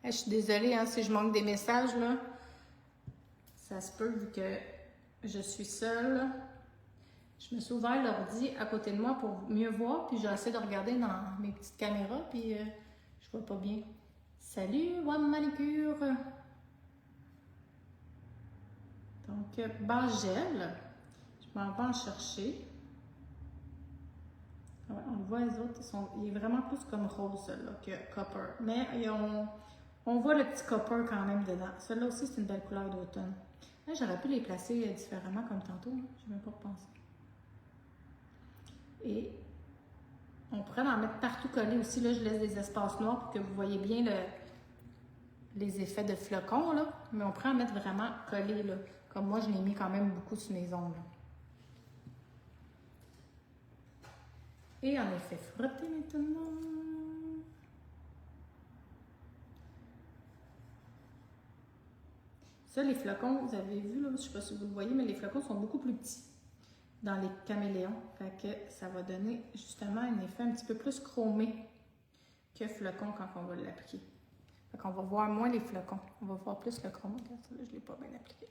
Je suis désolée hein, si je manque des messages, là. Ça se peut vu que je suis seule. Je me suis ouvert l'ordi à côté de moi pour mieux voir, puis j'ai essayé de regarder dans mes petites caméras, puis je vois pas bien. Salut, One Manicure! Donc, base gel, je m'en vais en chercher. Ouais, on le voit, les autres, il est vraiment plus comme rose, là, que copper. Mais on voit le petit copper quand même dedans. Celui-là aussi, c'est une belle couleur d'automne. J'aurais pu les placer différemment comme tantôt, hein. Je n'ai même pas repensé. Et on pourrait en mettre partout collé aussi. Là, je laisse des espaces noirs pour que vous voyez bien les effets de flocons, là. Mais on pourrait en mettre vraiment collé, là. Comme moi, je l'ai mis quand même beaucoup sur mes ongles. Et en effet, frotter maintenant. Ça, les flocons, vous avez vu, là, je ne sais pas si vous le voyez, mais les flocons sont beaucoup plus petits dans les caméléons. Fait que ça va donner justement un effet un petit peu plus chromé que flocon quand on va l'appliquer. Fait qu'on va voir moins les flocons. On va voir plus le chrome. Regarde, ça, là, je ne l'ai pas bien appliqué.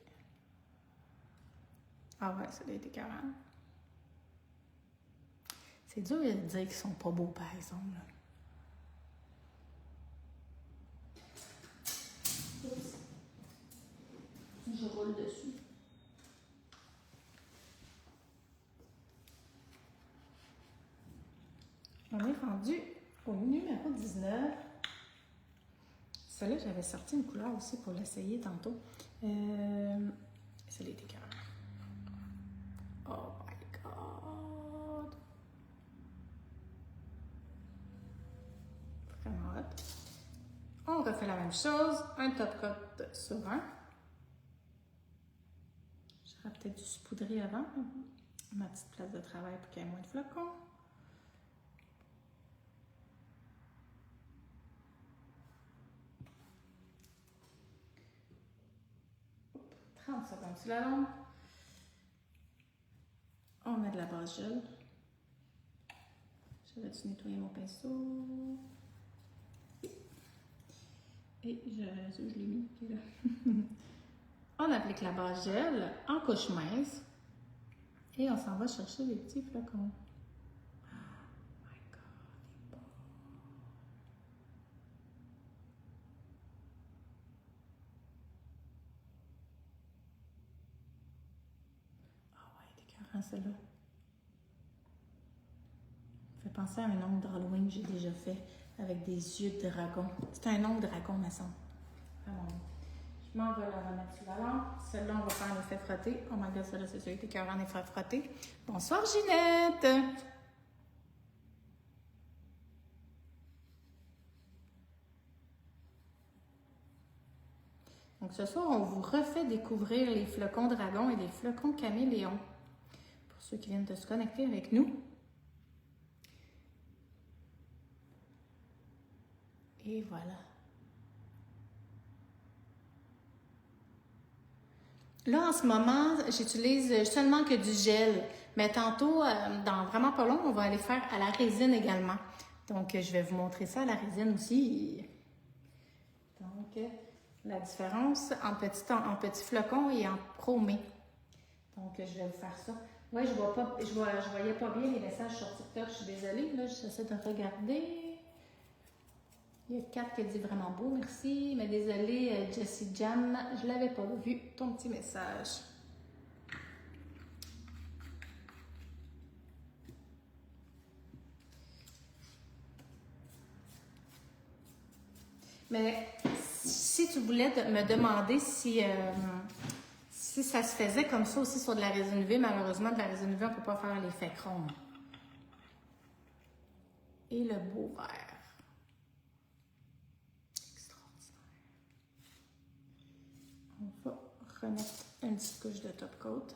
Ah ouais, ça a été 40. C'est dur de dire qu'ils sont pas beaux, par exemple. Là. Je roule dessus. On est rendu au numéro 19. Celle-là, j'avais sorti une couleur aussi pour l'essayer tantôt. Celle-là était carrée. Oh my God! Vraiment hot. On refait la même chose. Un top coat sur un. J'aurais peut-être dû saupoudrer avant. Ma petite place de travail pour qu'il y ait moins de flocons. Hop, 30 secondes sur la lampe. On met de la base gel. J'avais-tu nettoyer mon pinceau? Et je l'ai mis. On applique la base gel en couche mince. Et on s'en va chercher les petits flocons. Oh my God, il est beau. Ah ouais, il est écœurant celle-là. Ça fait penser à un ongle d'Halloween que j'ai déjà fait avec des yeux de dragon. C'est un ongle dragon, me semble. Vraiment. Je m'en vais la remettre sur la lampe. Celle-là, on va faire un effet frotté. Oh my God, celle-là, c'est sûr, il était écœurant en effet frotté. Bonsoir, Ginette! Donc, ce soir, on vous refait découvrir les flocons dragon et les flocons caméléon. Pour ceux qui viennent de se connecter avec nous. Et voilà. Là, en ce moment, j'utilise seulement que du gel. Mais tantôt, dans vraiment pas long, on va aller faire à la résine également. Donc, je vais vous montrer ça à la résine aussi. Donc, la différence en petits flocons et en chromé. Donc, je vais vous faire ça. Oui, je voyais pas bien les messages sur TikTok. Je suis désolée. Là, j'essaie de regarder. Il y a Kat qui dit vraiment beau, merci. Mais désolée, Jessie Jam, je l'avais pas vu, ton petit message. Mais si tu voulais me demander si ça se faisait comme ça aussi sur de la résine UV, malheureusement, de la résine UV, on ne peut pas faire l'effet chrome. Et le beau vert. Extraordinaire. On va remettre une petite couche de top coat.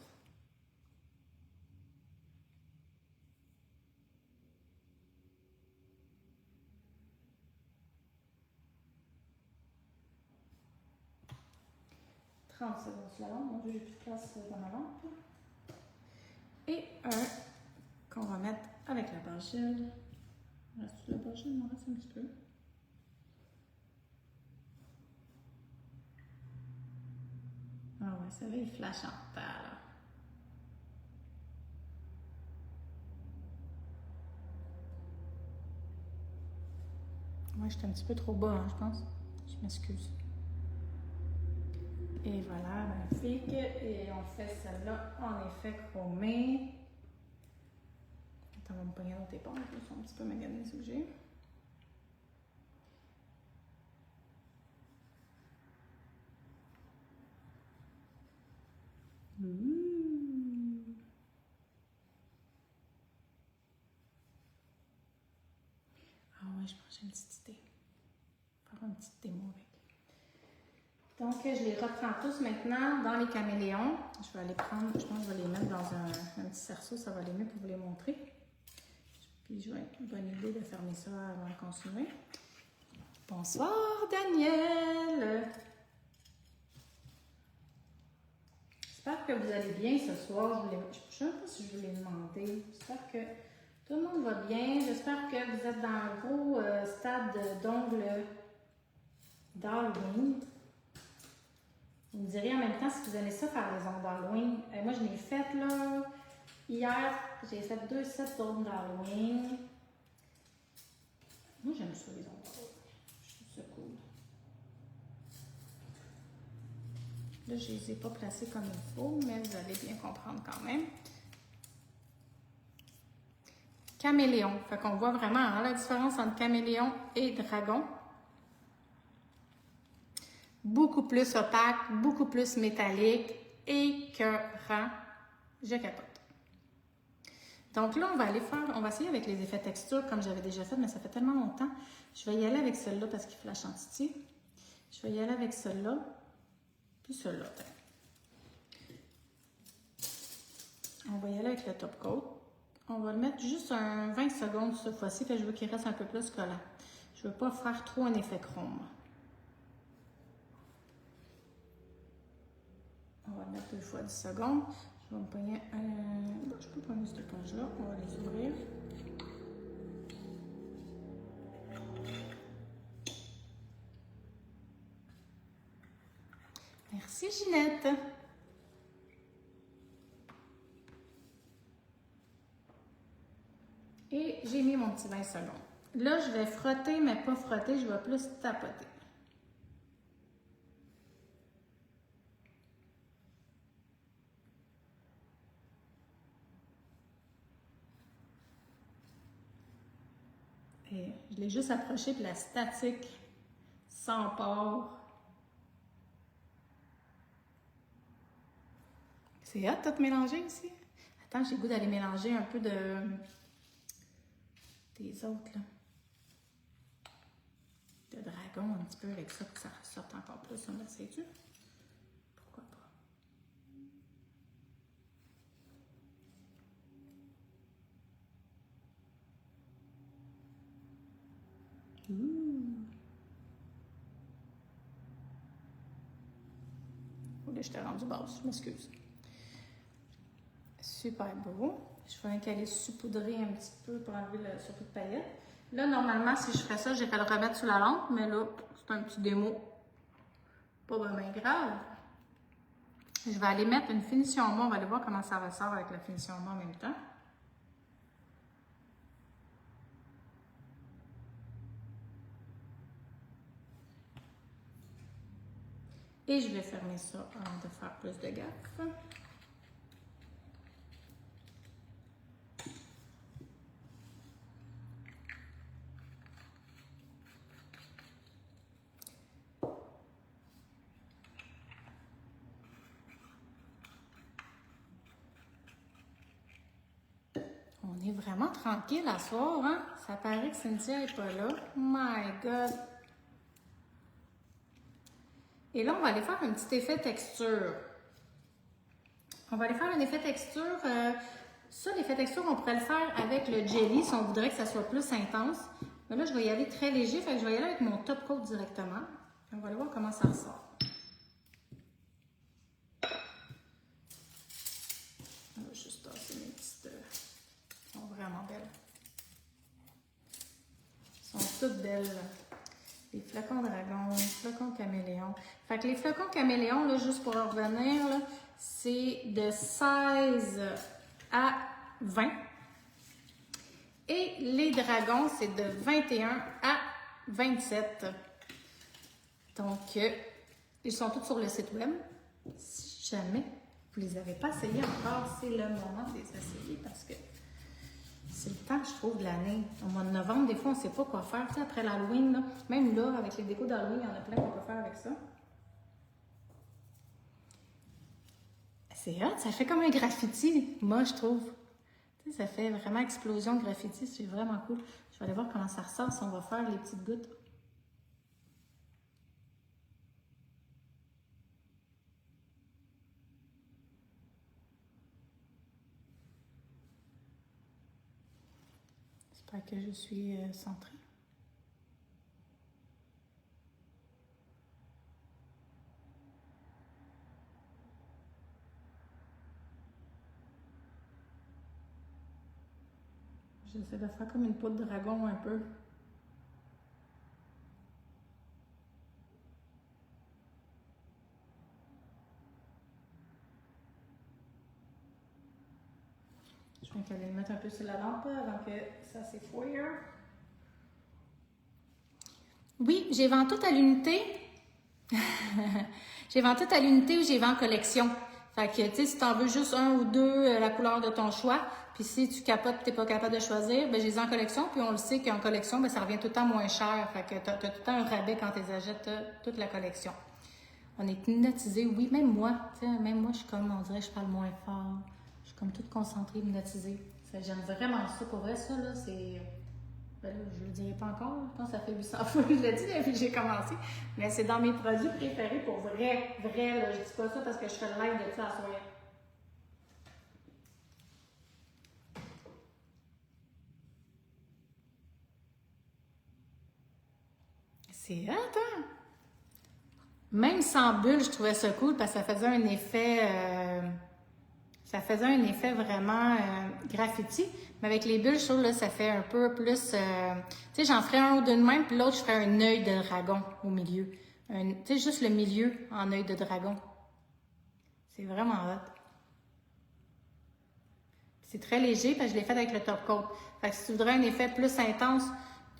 Moi, j'ai plus de place dans ma lampe. Et un qu'on va mettre avec la base gel. Reste-tu la base gel? Il m'en reste un petit peu. Ah ouais, ça va, il flash en terre, là. Moi, j'étais un petit peu trop bas, hein, je pense. Je m'excuse. Et voilà, magnifique. Et on fait celle-là en effet chromé. Attends, on va me pogner dans tes pommes. Ils sont un petit peu maganés, ce que j'ai. Ah ouais, je pense que j'ai une petite idée. Faire une petite démo avec. Donc, je les reprends tous maintenant dans les caméléons. Je vais les prendre, je pense que je vais les mettre dans un petit cerceau, ça va aller mieux pour vous les montrer. Puis, je vais une bonne idée de fermer ça avant de continuer. Bonsoir, Daniel! J'espère que vous allez bien ce soir. Je ne sais pas si je vous l'ai demandé. J'espère que tout le monde va bien. J'espère que vous êtes dans un gros stade d'ongles d'Halloween. Vous me direz en même temps si vous aimez ça faire les ongles d'Halloween. Moi, je l'ai fait là. Hier, j'ai fait 2 sets d'ongles d'Halloween. Moi, j'aime ça, les ongles d'Halloween. Je trouve ça cool. Là, je ne les ai pas placés comme il faut, mais vous allez bien comprendre quand même. Caméléon. Fait qu'on voit vraiment hein, la différence entre caméléon et dragon. Beaucoup plus opaque, beaucoup plus métallique, écœurant. Je capote. Donc là, on va essayer avec les effets texture comme j'avais déjà fait, mais ça fait tellement longtemps. Je vais y aller avec celle-là parce qu'il flash en titi. Je vais y aller avec celle-là, puis celle-là. On va y aller avec le top coat. On va le mettre juste un 20 secondes cette fois-ci, parce que je veux qu'il reste un peu plus collant. Je ne veux pas faire trop un effet chrome. On va le mettre 2 fois 10 secondes. Je vais me pogner un... je peux prendre cette éponge-là. On va les ouvrir. Merci Ginette. Et j'ai mis mon petit 20 secondes. Là, je vais frotter, mais pas frotter, je vais plus tapoter. Et je l'ai juste approché de la statique, sans port. C'est hot, tout mélanger ici. Attends, j'ai le goût d'aller mélanger un peu des autres, là. De dragon, un petit peu avec ça, pour que ça ressorte encore plus. On l'essaie-tu? Pourquoi pas? Faut que j'étais rendue basse, je m'excuse. Super beau. Je vais aller saupoudrer un petit peu pour enlever le surtout de paillettes. Là, normalement, si je ferais ça, j'irais le remettre sous la lampe, mais là, c'est un petit démo. Pas vraiment grave. Je vais aller mettre une finition en moi. On va aller voir comment ça ressort avec la finition en moi en même temps. Et je vais fermer ça avant de faire plus de gaffe. On est vraiment tranquille à soir, hein? Ça paraît que Cynthia n'est pas là. My God! Et là, on va aller faire un petit effet texture. On va aller faire un effet texture. Ça, l'effet texture, on pourrait le faire avec le jelly si on voudrait que ça soit plus intense. Mais là, je vais y aller très léger, fait que je vais y aller avec mon top coat directement. On va aller voir comment ça ressort. On va juste tasser mes petites... Elles sont vraiment belles. Elles sont toutes belles. Les flocons dragon, flocons caméléon. Fait que les flocons caméléon, là, juste pour en revenir, c'est de 16 à 20. Et les dragons, c'est de 21 à 27. Donc, ils sont tous sur le site web. Si jamais vous ne les avez pas essayés encore, c'est le moment de les essayer parce que c'est le temps, je trouve, de l'année. Au mois de novembre, des fois, on ne sait pas quoi faire. Tu sais, après l'Halloween, là, même là, avec les décos d'Halloween, il y en a plein qu'on peut faire avec ça. C'est hot, ça fait comme un graffiti, moi, je trouve. Tu sais, ça fait vraiment explosion de graffiti, c'est vraiment cool. Je vais aller voir comment ça ressort si on va faire les petites gouttes. J'espère que je suis centrée. J'essaie de faire comme une peau de dragon un peu. Je vais aller le mettre un peu sur la lampe avant que ça s'effoire. Oui, j'ai vendu tout à l'unité. J'ai vendu tout à l'unité ou j'ai vendu en collection. Fait que, tu sais, si t'en veux juste un ou deux, la couleur de ton choix, puis si tu capotes et t'es pas capable de choisir, ben j'ai les en collection, puis on le sait qu'en collection, ben ça revient tout le temps moins cher. Fait que t'as tout le temps un rabais quand tu achètes toute la collection. On est hypnotisé, oui, même moi, tu sais, même moi, je suis comme, on dirait, je parle moins fort. Je suis comme toute concentrée, hypnotisée. J'aime vraiment ça. Pour vrai, ça, là, c'est... Ben là, je ne le dirai pas encore. Je pense que ça fait 800 fois que je l'ai dit depuis que j'ai commencé. Mais c'est dans mes produits préférés pour vrai. Vrai, là. Je dis pas ça parce que je fais le live de ça à soir. C'est hot, hein? Même sans bulle, je trouvais ça cool parce que ça faisait un effet... vraiment graffiti. Mais avec les bulles, je trouve, là, ça fait un peu plus... tu sais, j'en ferais un ou deux de même, puis l'autre, je ferais un œil de dragon au milieu. Tu sais, juste le milieu en œil de dragon. C'est vraiment hot. C'est très léger, parce que je l'ai fait avec le top coat. Fait que si tu voudrais un effet plus intense,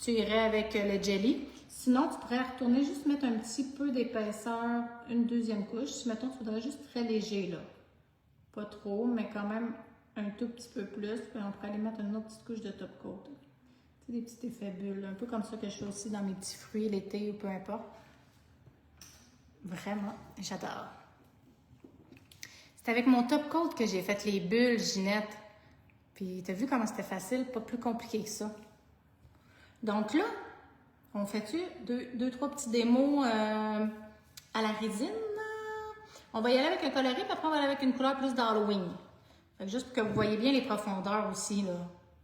tu irais avec le jelly. Sinon, tu pourrais retourner juste mettre un petit peu d'épaisseur, une deuxième couche. Si, mettons, tu voudrais juste très léger, là. Pas trop, mais quand même un tout petit peu plus. Puis on pourrait aller mettre une autre petite couche de top coat. Tu sais, des petits effets bulles. Un peu comme ça que je fais aussi dans mes petits fruits l'été ou peu importe. Vraiment, j'adore. C'est avec mon top coat que j'ai fait les bulles, Ginette. Puis t'as vu comment c'était facile, pas plus compliqué que ça. Donc là, on fait-tu deux, trois petits démos à la résine? On va y aller avec un coloris, puis après on va aller avec une couleur plus d'Halloween. Fait que juste pour que vous voyez bien les profondeurs aussi, là.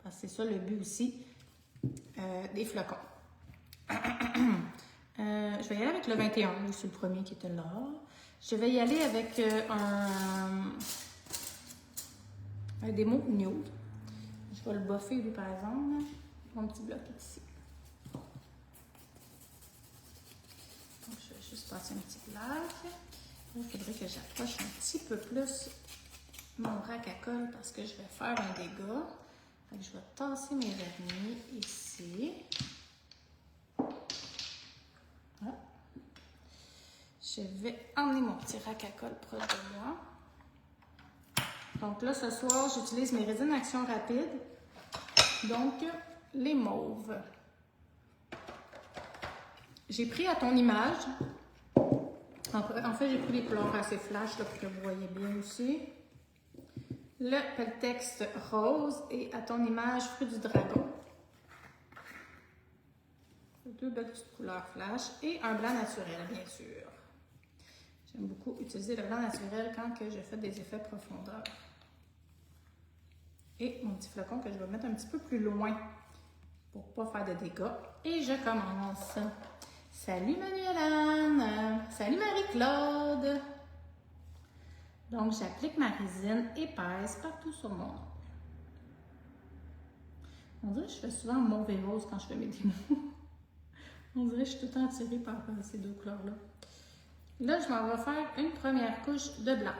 Parce que c'est ça le but aussi des flocons. Je vais y aller avec le 21, c'est le premier qui était là. Je vais y aller avec un démo nude. Je vais le buffer lui par exemple. Mon petit bloc est ici. Donc je vais juste passer un petit bloc. Il faudrait que j'approche un petit peu plus mon rack à colle parce que je vais faire un dégât. Donc, je vais tasser mes vernis ici. Voilà. Je vais emmener mon petit rack à colle proche de moi. Donc là, ce soir, j'utilise mes résines action rapide. Donc, les mauves. J'ai pris à ton image. En fait, j'ai pris les couleurs assez flash là, pour que vous voyez bien aussi. Le Peltex rose et à ton image, fruit du dragon. Deux belles petites couleurs flash et un blanc naturel, bien sûr. J'aime beaucoup utiliser le blanc naturel quand que je fais des effets profondeur. Et mon petit flacon que je vais mettre un petit peu plus loin pour ne pas faire de dégâts. Et je commence. Salut Manuela! Salut Marie-Claude! Donc, j'applique ma résine épaisse partout sur mon ongle. On dirait que je fais souvent mauve et rose quand je fais mes démos. On dirait que je suis tout le temps attirée par ces deux couleurs-là. Là, je m'en vais faire une première couche de blanc.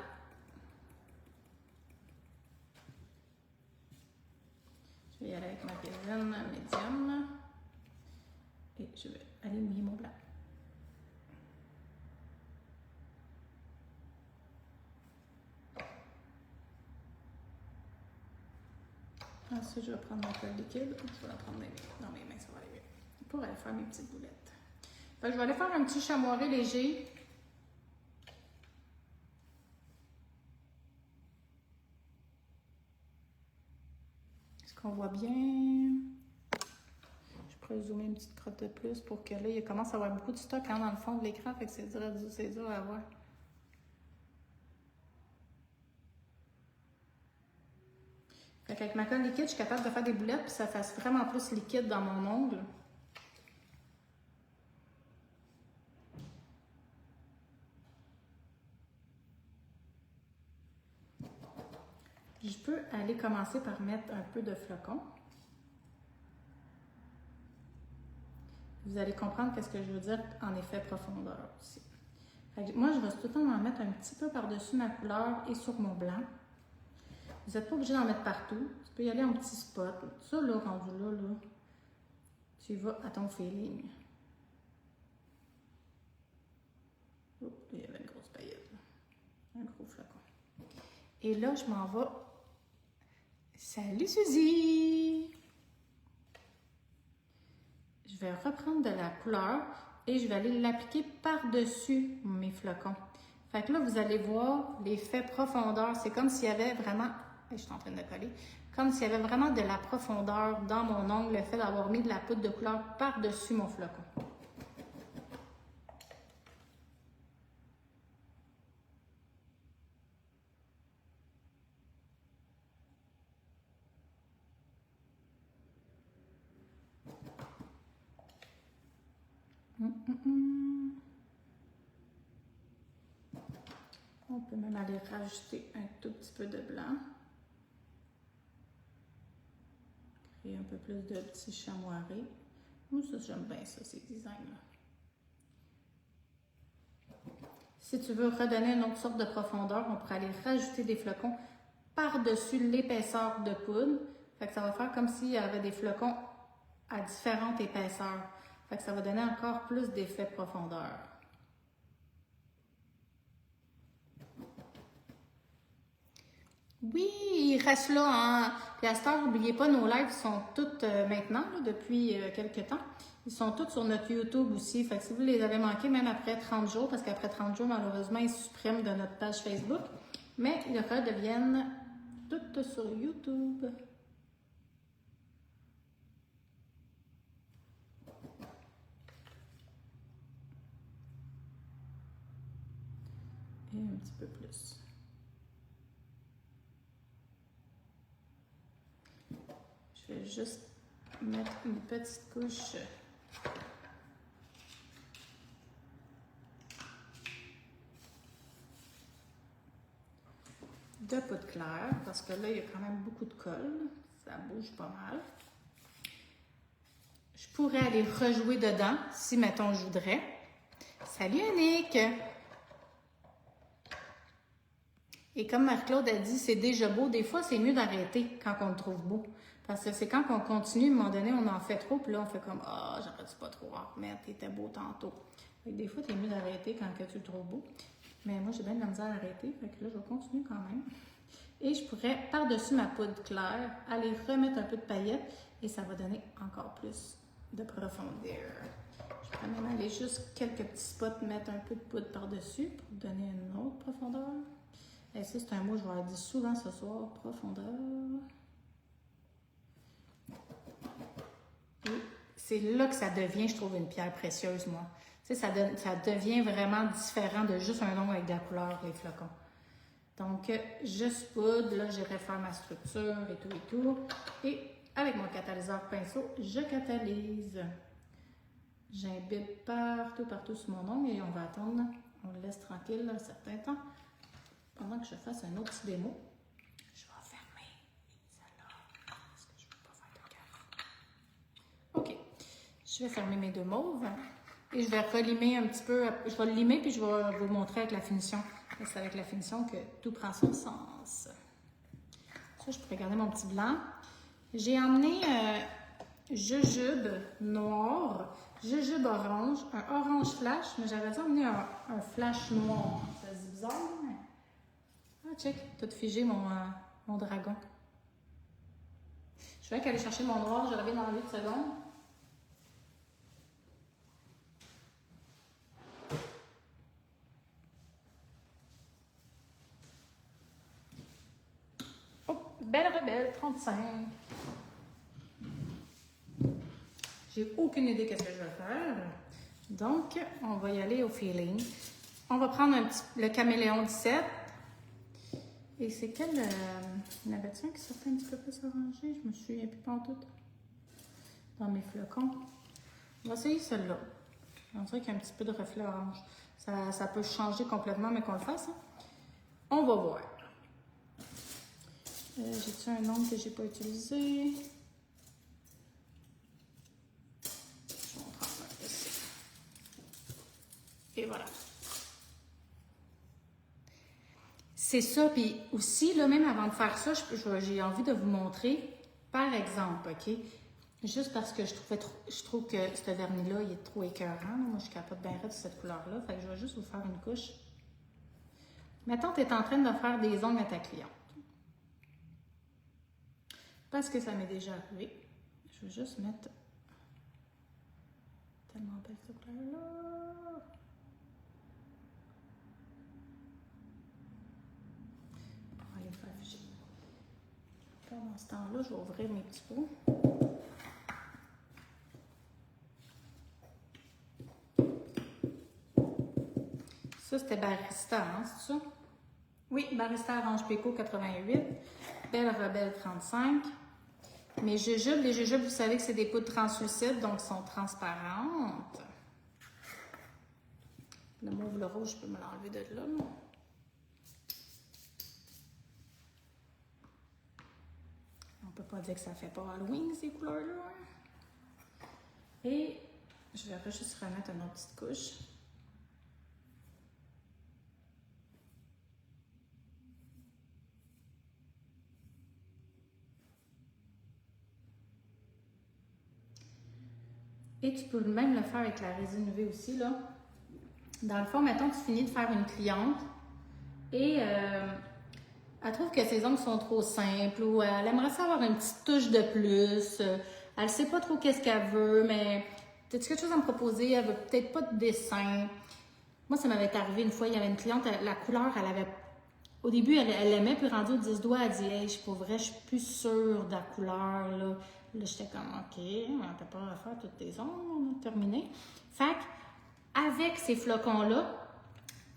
Je vais y aller avec ma résine médium. Et je vais aller mouiller mon blanc. Ensuite, je vais prendre ma colle liquide. Je vais la prendre dans mes mains, ça va aller mieux. Pour aller faire mes petites boulettes. Fait que je vais aller faire un petit chamoiré léger. Est-ce qu'on voit bien? Je pourrais zoomer une petite crotte de plus pour que là, il commence à avoir beaucoup de stock hein, dans le fond de l'écran. Fait que c'est dur à voir. Avec ma colle liquide, je suis capable de faire des boulettes puis ça fasse vraiment plus liquide dans mon ongle. Je peux aller commencer par mettre un peu de flocon. Vous allez comprendre qu'est-ce que je veux dire en effet profondeur aussi. Moi, je vais tout le temps en mettre un petit peu par-dessus ma couleur et sur mon blanc. Vous n'êtes pas obligé d'en mettre partout. Tu peux y aller en petit spot. Ça, là, rendu là, tu y vas à ton feeling. Oh, il y avait une grosse paillette. Un gros flacon. Et là, je m'en vais. Salut Suzy! Je vais reprendre de la couleur et je vais aller l'appliquer par-dessus mes flocons. Fait que là, vous allez voir l'effet profondeur. C'est comme s'il y avait vraiment... Je suis en train de coller. Comme s'il y avait vraiment de la profondeur dans mon ongle, le fait d'avoir mis de la poudre de couleur par-dessus mon flocon. On peut même aller rajouter un tout petit peu de blanc. Créer un peu plus de petits chamoirés. Moi, ça, j'aime bien ça, ces designs-là. Si tu veux redonner une autre sorte de profondeur, on pourrait aller rajouter des flocons par-dessus l'épaisseur de poudre. Fait que ça va faire comme s'il y avait des flocons à différentes épaisseurs. Fait que ça va donner encore plus d'effet profondeur. Oui, il reste là. Hein? Puis à cette heure, n'oubliez pas, nos lives sont toutes maintenant, là, depuis quelques temps. Ils sont tous sur notre YouTube aussi. Fait que si vous les avez manqués, même après 30 jours, parce qu'après 30 jours, malheureusement, ils suppriment de notre page Facebook. Mais ils redeviennent toutes sur YouTube. Et un petit peu plus. Je vais juste mettre une petite couche de poudre claire, parce que là, il y a quand même beaucoup de colle. Ça bouge pas mal. Je pourrais aller rejouer dedans, si, mettons, je voudrais. Salut, Annick! Et comme Marie-Claude a dit, c'est déjà beau. Des fois, c'est mieux d'arrêter quand on le trouve beau. Parce que c'est quand on continue, à un moment donné, on en fait trop, puis là, on fait comme « Ah, j'aurais dû pas trop en remettre, t'étais beau tantôt. » Des fois, c'est mieux d'arrêter quand que tu le trouves beau. Mais moi, j'ai bien de la misère à arrêter, fait que là, je vais continuer quand même. Et je pourrais, par-dessus ma poudre claire, aller remettre un peu de paillettes et ça va donner encore plus de profondeur. Je pourrais même aller juste quelques petits spots, mettre un peu de poudre par-dessus pour donner une autre profondeur. Et ça, c'est un mot que je vais dire souvent ce soir, profondeur. Et c'est là que ça devient, je trouve, une pierre précieuse, moi. Tu sais, ça devient vraiment différent de juste un ongle avec de la couleur, les flocons. Donc, je spoudre, là, j'irai faire ma structure et tout et tout. Et avec mon catalyseur pinceau, je catalyse. J'imbibe partout sur mon ongle et on va attendre, on le laisse tranquille un certain temps. Pendant que je fasse un autre petit démo, je vais fermer celle-là parce que je ne veux pas faire de gaffe. OK. Je vais fermer mes deux mauves et je vais relimer un petit peu. Je vais le limer puis je vais vous montrer avec la finition. C'est avec la finition que tout prend son sens. Ça, je pourrais garder mon petit blanc. J'ai emmené jujube noir, jujube orange, un orange flash, mais j'avais dû emmener un flash noir. Ça se dit bizarre, mais... Ah, check, tout figé mon dragon. Je vais aller chercher mon noir, je reviens dans 8 secondes. Oh, belle rebelle, 35. J'ai aucune idée qu'est-ce que je vais faire. Donc, on va y aller au feeling. On va prendre le caméléon 17. Et c'est quel... il y en avait-tu un qui sortait un petit peu plus orangé? Je me souviens plus pantoute. Dans mes flocons. On va essayer celui-là. On dirait qu'il y a un petit peu de reflet orange. Ça peut changer complètement, mais qu'on le fasse. Hein? On va voir. J'ai-tu un ongle que j'ai pas utilisé? Je vais en prendre un ici. Et voilà. C'est ça, puis aussi, là, même avant de faire ça, j'ai envie de vous montrer, par exemple, OK? Juste parce que je trouve que ce vernis-là, il est trop écœurant. Moi, je capote bien raide sur cette couleur-là. Fait que je vais juste vous faire une couche. Mettons, tu es en train de faire des ongles à ta cliente. Parce que ça m'est déjà arrivé. Je vais juste mettre tellement belle cette couleur-là. On va aller faire figer. Pendant ce temps-là, je vais ouvrir mes petits pots. Ça, c'était Barista, hein, c'est ça? Oui, Barista Orange Péco 88, Belle Rebelle 35. Mes jujubes, les jujubes, vous savez que c'est des poudres translucides, donc sont transparentes. Le mauve, le rouge, je peux me l'enlever de là. On peut pas dire que ça fait pas Halloween, ces couleurs-là. Et je vais juste remettre une autre petite couche. Et tu peux même le faire avec la résine UV aussi, là. Dans le fond, mettons que tu finis de faire une cliente et elle trouve que ses ongles sont trop simples ou elle aimerait ça avoir une petite touche de plus. Elle sait pas trop qu'est-ce qu'elle veut, mais as-tu quelque chose à me proposer? Elle veut peut-être pas de dessin. Moi, ça m'avait arrivé une fois, il y avait une cliente, la couleur, elle avait... Au début, elle aimait, puis rendue aux 10 doigts, elle dit « Hey, pour vrai, je suis plus sûre de la couleur, là. » Là, j'étais comme « OK, on peut pas refaire toutes tes ongles, on a terminé. » Fait avec ces flocons-là,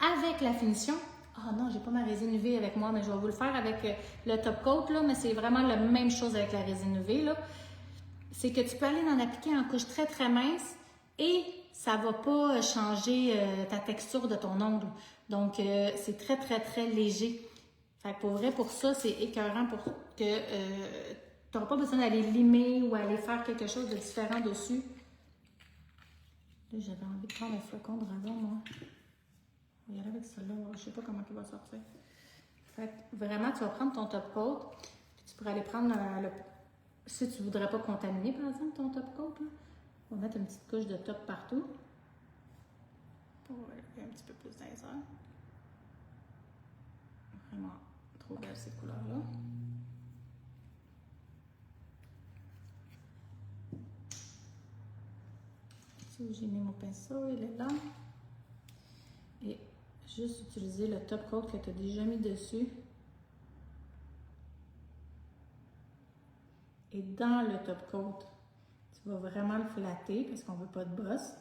avec la finition, ah non, j'ai pas ma résine UV avec moi, mais je vais vous le faire avec le top coat, là, mais c'est vraiment la même chose avec la résine UV, là. C'est que tu peux aller en appliquer en couche très, très mince et ça va pas changer ta texture de ton ongle. Donc, c'est très, très, très léger. Fait que pour vrai, pour ça, c'est écœurant pour que tu n'auras pas besoin d'aller limer ou aller faire quelque chose de différent dessus. Là, j'avais envie de prendre un flocon de dragon, moi. On va y aller avec celui-là. Je sais pas comment il va sortir. Fait que vraiment, tu vas prendre ton top coat. Puis tu pourrais aller prendre si tu voudrais pas contaminer, par exemple, ton top coat. Là. On va mettre une petite couche de top partout. Pour un petit peu plus d'aiseur. Vraiment trop belle ces couleurs-là. Ici où j'ai mis mon pinceau, il est là. Et juste utiliser le top coat que tu as déjà mis dessus. Et dans le top coat, tu vas vraiment le flatter parce qu'on ne veut pas de bosse.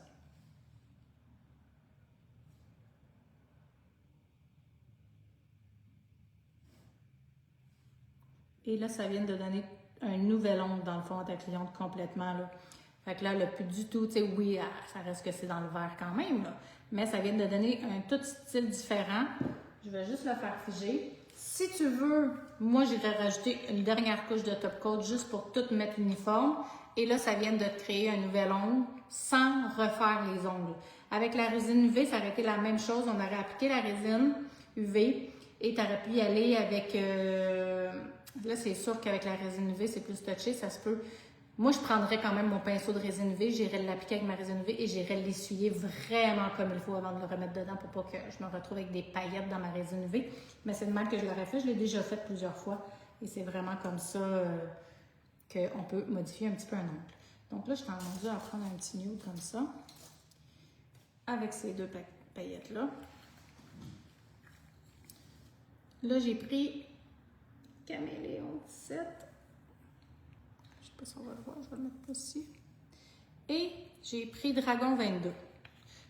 Et là, ça vient de donner un nouvel ongle dans le fond à ta cliente complètement. Là. Fait que là, elle n'a plus du tout, tu sais, oui, ça reste que c'est dans le vert quand même, là, mais ça vient de donner un tout style différent. Je vais juste le faire figer. Si tu veux, moi, j'irais rajouter une dernière couche de top coat juste pour tout mettre uniforme. Et là, ça vient de te créer un nouvel ongle sans refaire les ongles. Avec la résine UV, ça aurait été la même chose. On aurait appliqué la résine UV et tu aurais pu y aller avec... là, c'est sûr qu'avec la résine UV, c'est plus touché, ça se peut. Moi, je prendrais quand même mon pinceau de résine UV, j'irais l'appliquer avec ma résine UV et j'irais l'essuyer vraiment comme il faut avant de le remettre dedans pour pas que je me retrouve avec des paillettes dans ma résine UV. Mais c'est de mal que je l'aurais fait, je l'ai déjà fait plusieurs fois et c'est vraiment comme ça qu'on peut modifier un petit peu un ongle. Donc là, je suis en rendu à prendre un petit nude comme ça, avec ces deux paillettes-là. Là, j'ai pris Caméléon 17. Je sais pas si on va le voir, je vais le mettre ici. Et j'ai pris Dragon 22.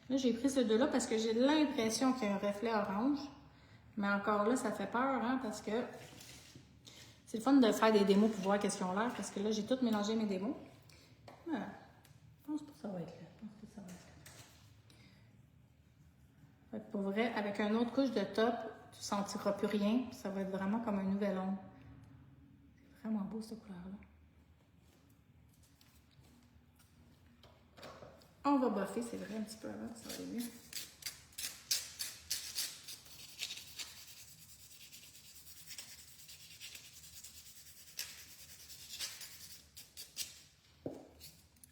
Là, j'ai pris ces deux-là parce que j'ai l'impression qu'il y a un reflet orange. Mais encore là, ça fait peur, hein, parce que c'est le fun de faire des démos pour voir qu'est-ce qu'ils ont l'air, parce que là, j'ai tout mélangé mes démos. Voilà. Je pense pas que ça va être là. Je pense que ça va être là. Fait que pour vrai, avec une autre couche de top, tu ne sentiras plus rien. Ça va être vraiment comme un nouvel ongle. C'est vraiment beau, cette couleur-là. On va buffer, c'est vrai, un petit peu avant, ça va aller mieux.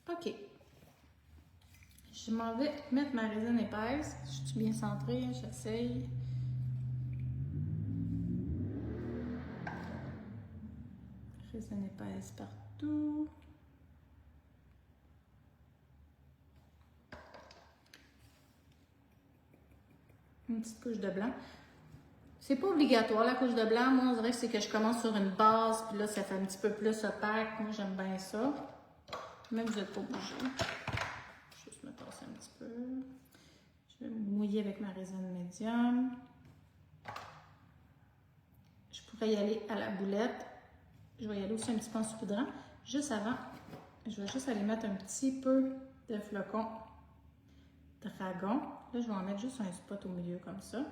OK. Je m'en vais mettre ma résine épaisse. Je suis bien centrée, j'essaye. Résine épaisse partout. Une petite couche de blanc. C'est pas obligatoire la couche de blanc. Moi, on dirait que c'est que je commence sur une base, puis là, ça fait un petit peu plus opaque. Moi, j'aime bien ça. Mais vous n'êtes pas obligé. Je vais juste me tasser un petit peu. Je vais me mouiller avec ma résine médium. Je pourrais y aller à la boulette. Je vais y aller aussi un petit peu en saupoudrant. Juste avant, je vais juste aller mettre un petit peu de flocon dragon. Là, je vais en mettre juste un spot au milieu comme ça.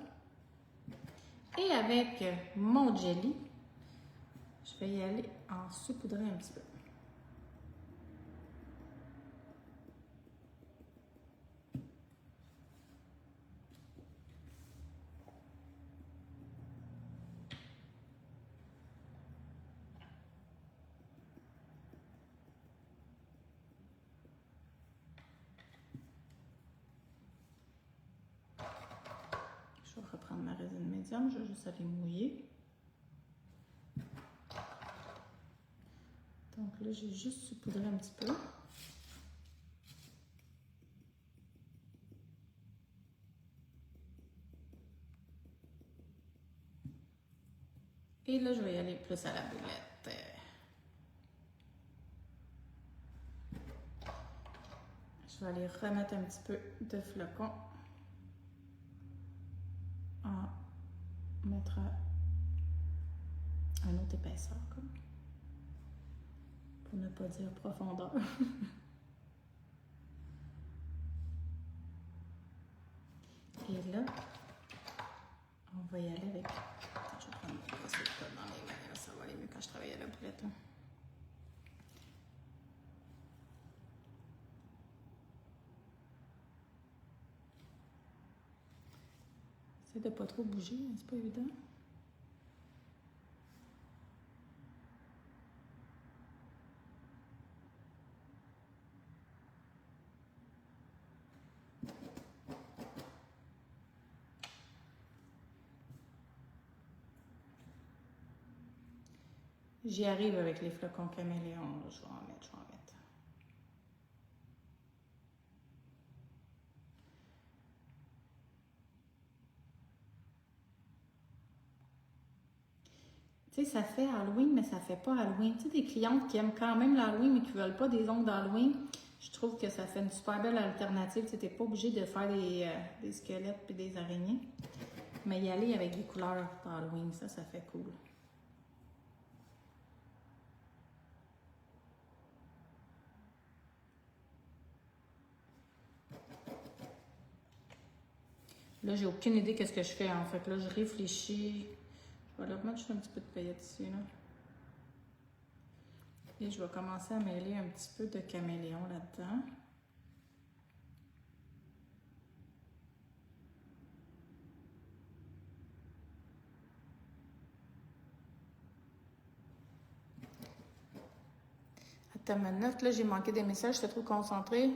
Et avec mon jelly, je vais y aller en saupoudrer un petit peu. Je vais reprendre ma résine médium, je vais juste aller mouiller. Donc là, j'ai juste saupoudré un petit peu. Et là, je vais y aller plus à la boulette. Je vais aller remettre un petit peu de flocon. En mettre un autre épaisseur, comme. Pour ne pas dire profondeur. Et là, on va y aller avec... Attends, je vais prendre Essaye de pas trop bouger, hein, c'est pas évident. J'y arrive avec les flocons caméléons, là. Je vais en mettre. Tu sais, ça fait Halloween, mais ça fait pas Halloween. Tu sais, des clientes qui aiment quand même l'Halloween, mais qui veulent pas des ongles d'Halloween, je trouve que ça fait une super belle alternative. Tu sais, t'es pas obligé de faire des squelettes et des araignées, mais y aller avec des couleurs d'Halloween, ça fait cool. Là, j'ai aucune idée qu'est-ce que je fais, en fait. Là, je réfléchis. Je vais leur mettre juste un petit peu de paillettes ici, là. Et je vais commencer à mêler un petit peu de caméléon là-dedans. Attends une minute, là, j'ai manqué des messages, j'étais trop concentrée.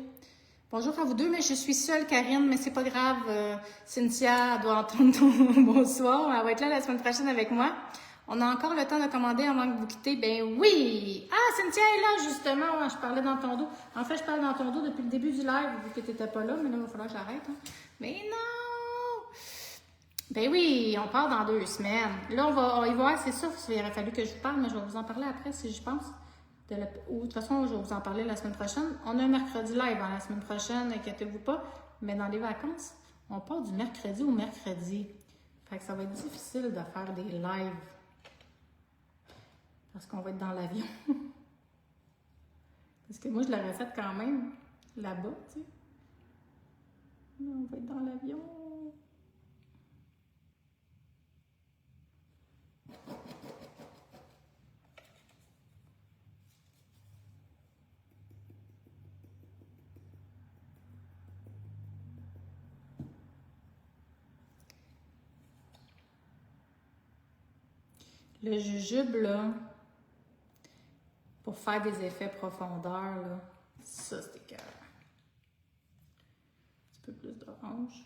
Bonjour à vous deux, mais je suis seule, Karine, mais c'est pas grave. Cynthia doit entendre ton bonsoir. Elle va être là la semaine prochaine avec moi. On a encore le temps de commander avant que vous quittez. Ben oui! Ah, Cynthia est là, justement. Je parlais dans ton dos. En fait, je parle dans ton dos depuis le début du live, vu que tu n'étais pas là, mais là, il va falloir que j'arrête. Hein. Mais non! Ben oui, on part dans 2 semaines. Là, on y va, c'est ça. Il aurait fallu que je vous parle, mais je vais vous en parler après si je pense. Ou de toute façon, je vais vous en parler la semaine prochaine. On a un mercredi live la semaine prochaine, inquiétez-vous pas. Mais dans les vacances, on part du mercredi au mercredi. Fait que ça va être difficile de faire des lives. Parce qu'on va être dans l'avion. Parce que moi, je l'aurais fait quand même là-bas, tu sais. Mais on va être dans l'avion. Le jujube, là, pour faire des effets profondeur, là, ça, c'est écœurant. Un petit peu plus d'orange.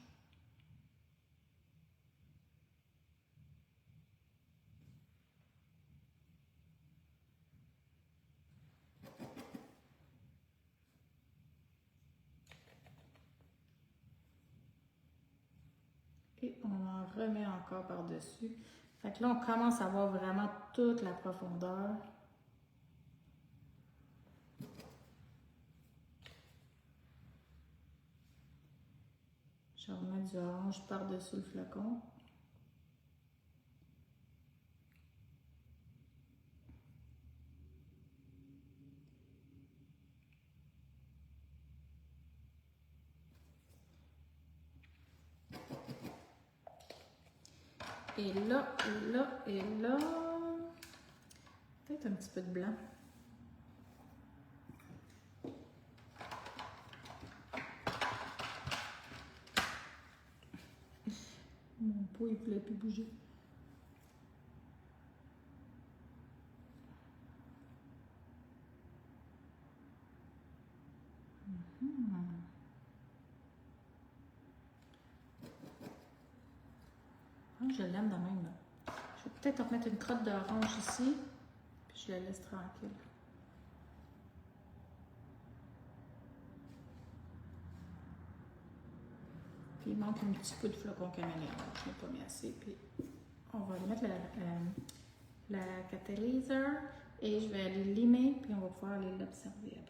Et on en remet encore par-dessus. Fait que là, on commence à voir vraiment toute la profondeur. Je remets du orange par-dessus le flacon. Et là, peut-être un petit peu de blanc. Mon pot, il ne voulait plus bouger. Je l'aime de même. Là. Je vais peut-être remettre une crotte d'orange ici, puis je la laisse tranquille. Puis il manque un petit peu de flocon caméléon. Je n'ai pas mis assez. Puis on va aller mettre la catalyseur et je vais aller limer, puis on va pouvoir aller l'observer après.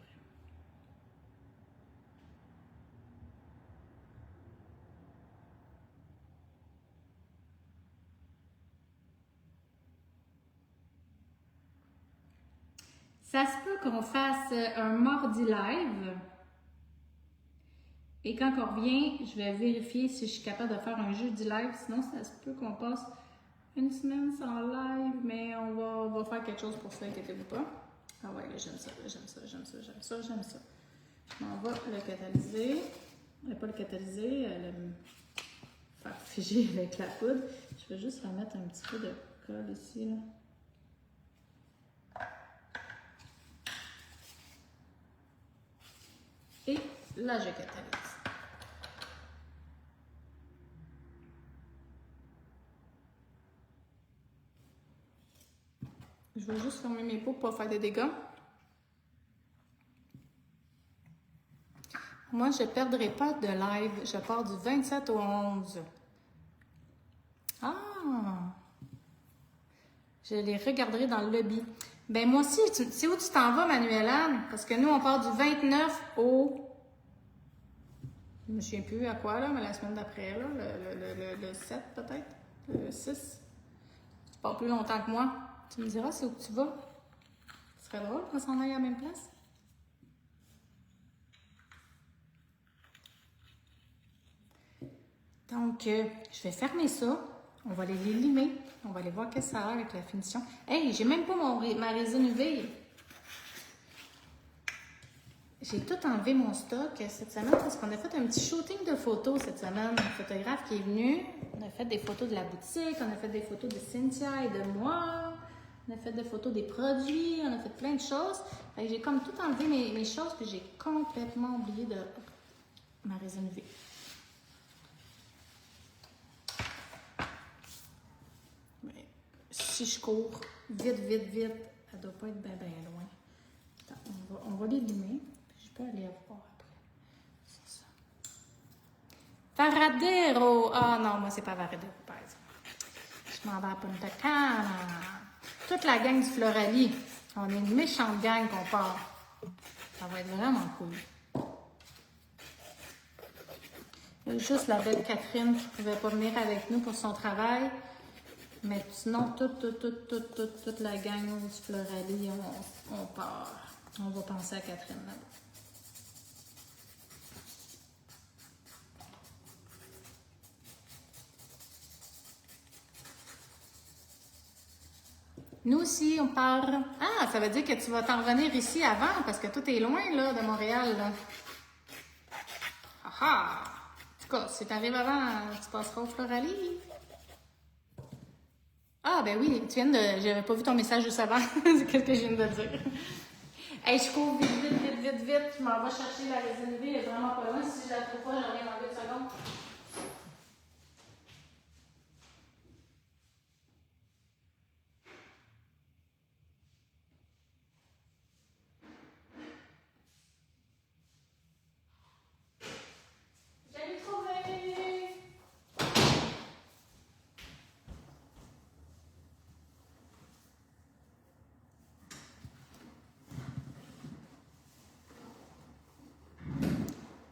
Ça se peut qu'on fasse un mardi live. Et quand on revient, je vais vérifier si je suis capable de faire un jeudi live. Sinon, ça se peut qu'on passe une semaine sans live, mais on va faire quelque chose pour ça, inquiétez-vous pas. Ah ouais, j'aime ça. Je m'en vais le catalyser. Pas le catalyser, le faire figer avec la poudre. Je vais juste remettre un petit peu de colle ici, là. Et là, je catalyse. Je vais juste fermer mes pots pour pas faire des dégâts. Moi, je ne perdrai pas de live. Je pars du 27 au 11. Ah! Je les regarderai dans le lobby. Ben moi aussi, tu sais où tu t'en vas, Manuela? Parce que nous, on part du 29 au... Je me souviens plus à quoi, là, mais la semaine d'après, là, le 7 peut-être? Le 6? Tu pars plus longtemps que moi. Tu me diras c'est où que tu vas? Ce serait drôle qu'on s'en aille à la même place. Donc, je vais fermer ça. On va aller les limer. On va aller voir qu'est-ce que ça a avec la finition. Hey, j'ai même pas ma résine UV. J'ai tout enlevé mon stock cette semaine parce qu'on a fait un petit shooting de photos cette semaine. Un photographe qui est venu. On a fait des photos de la boutique. On a fait des photos de Cynthia et de moi. On a fait des photos des produits. On a fait plein de choses. Fait que j'ai comme tout enlevé mes choses puis j'ai complètement oublié de ma résine UV. Si je cours vite, elle ne doit pas être bien loin. Attends, on va les limer. Je peux aller voir après. C'est ça. Varadero! Ah non, moi, c'est pas Varadero, par exemple. Je m'en vais à Punta Cana. Toute la gang du Floralie. On est une méchante gang qu'on part. Ça va être vraiment cool. Il y a juste la belle Catherine qui ne pouvait pas venir avec nous pour son travail. Mais sinon, toute la gang du Floralie, on part. On va penser à Catherine là-bas. Nous aussi, on part. Ah, ça veut dire que tu vas t'en revenir ici avant, parce que tout est loin, là, de Montréal, là. Ah ah! En tout cas, si t'arrives avant, tu passeras au Floralie. Ah, ben oui, tu viens de... J'avais pas vu ton message juste avant. C'est ce que je viens de dire. Hey, je cours vite. Je m'en vais chercher la résine UV. Elle est vraiment pas loin. Si je la trouve pas, j'en reviens dans 2 secondes. Je l'ai trouvée!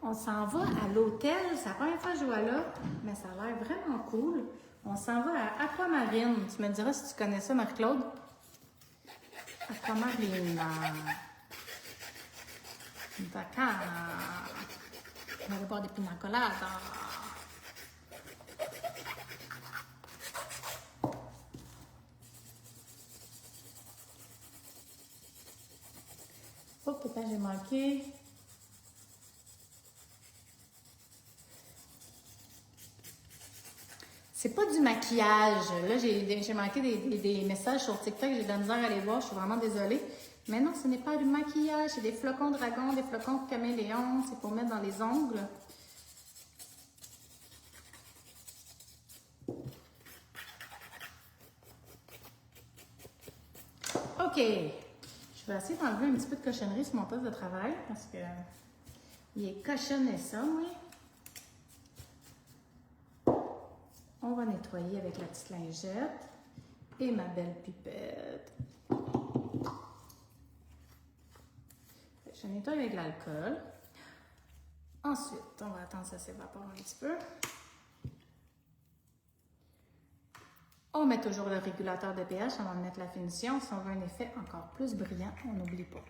On s'en va à l'hôtel. C'est la première fois que je vois là, mais ça a l'air vraiment cool. On s'en va à Aquamarine. Tu me diras si tu connais ça, Marie-Claude. Aquamarine. D'accord. On va aller boire des pina coladas. Oh, peut-être j'ai manqué. C'est pas du maquillage. Là, j'ai manqué des messages sur TikTok. J'ai de la misère à les voir. Je suis vraiment désolée. Mais non, ce n'est pas du maquillage. C'est des flocons dragon, des flocons caméléon. C'est pour mettre dans les ongles. OK. Je vais essayer d'enlever un petit peu de cochonnerie sur mon poste de travail parce que il est cochonné ça, oui. On va nettoyer avec la petite lingette et ma belle pipette. Je nettoie avec l'alcool. Ensuite, on va attendre que ça s'évapore un petit peu. On met toujours le régulateur de pH avant de mettre la finition. Si on veut un effet encore plus brillant, on n'oublie pas.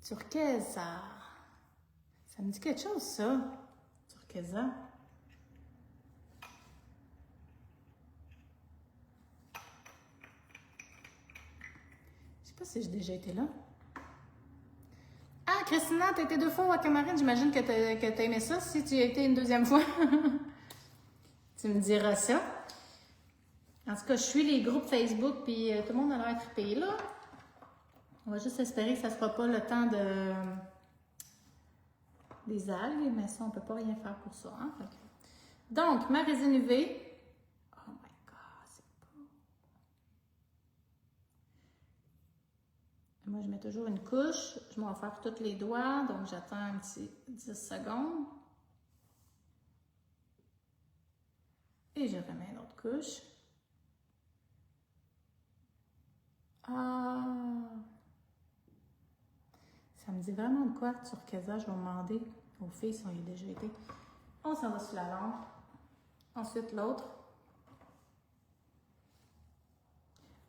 Turquesa. Ça me dit quelque chose, ça? Turquesa. Je sais pas si j'ai déjà été là. Ah, Christina, t'as été 2 fois à Aquamarine. J'imagine que t'as aimé ça si tu y as été une 2e fois. Tu me diras ça. En tout cas, je suis les groupes Facebook, puis tout le monde a l'air trippé, là. On va juste espérer que ça ne sera pas le temps des algues, mais ça, on ne peut pas rien faire pour ça. Hein? Donc, ma résine UV. Oh my God, c'est beau. Moi, je mets toujours une couche. Je m'en vais faire tous les doigts, donc j'attends un petit 10 secondes. Et je remets une autre couche. Ah! Ça me dit vraiment de quoi, turquoise, je vais demander aux filles si on y a déjà été. On s'en va sur la lampe. Ensuite, l'autre.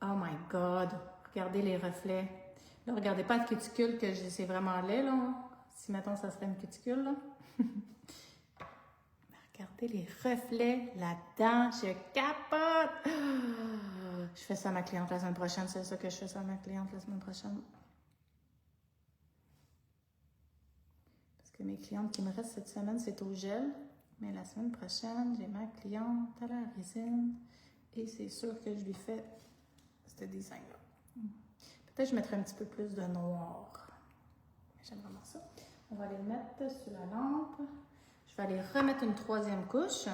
Oh my God! Regardez les reflets. Là, regardez pas le cuticule, que c'est vraiment laid, là. Si, mettons, ça serait une cuticule, là. Regardez les reflets là-dedans. Je capote! Je fais ça à ma cliente la semaine prochaine. C'est ça que je fais ça à ma cliente la semaine prochaine. Que mes clientes qui me restent cette semaine, c'est au gel. Mais la semaine prochaine, j'ai ma cliente à la résine. Et c'est sûr que je lui fais ce design-là. Peut-être que je mettrai un petit peu plus de noir. J'aime vraiment ça. On va aller le mettre sur la lampe. Je vais aller remettre une troisième couche.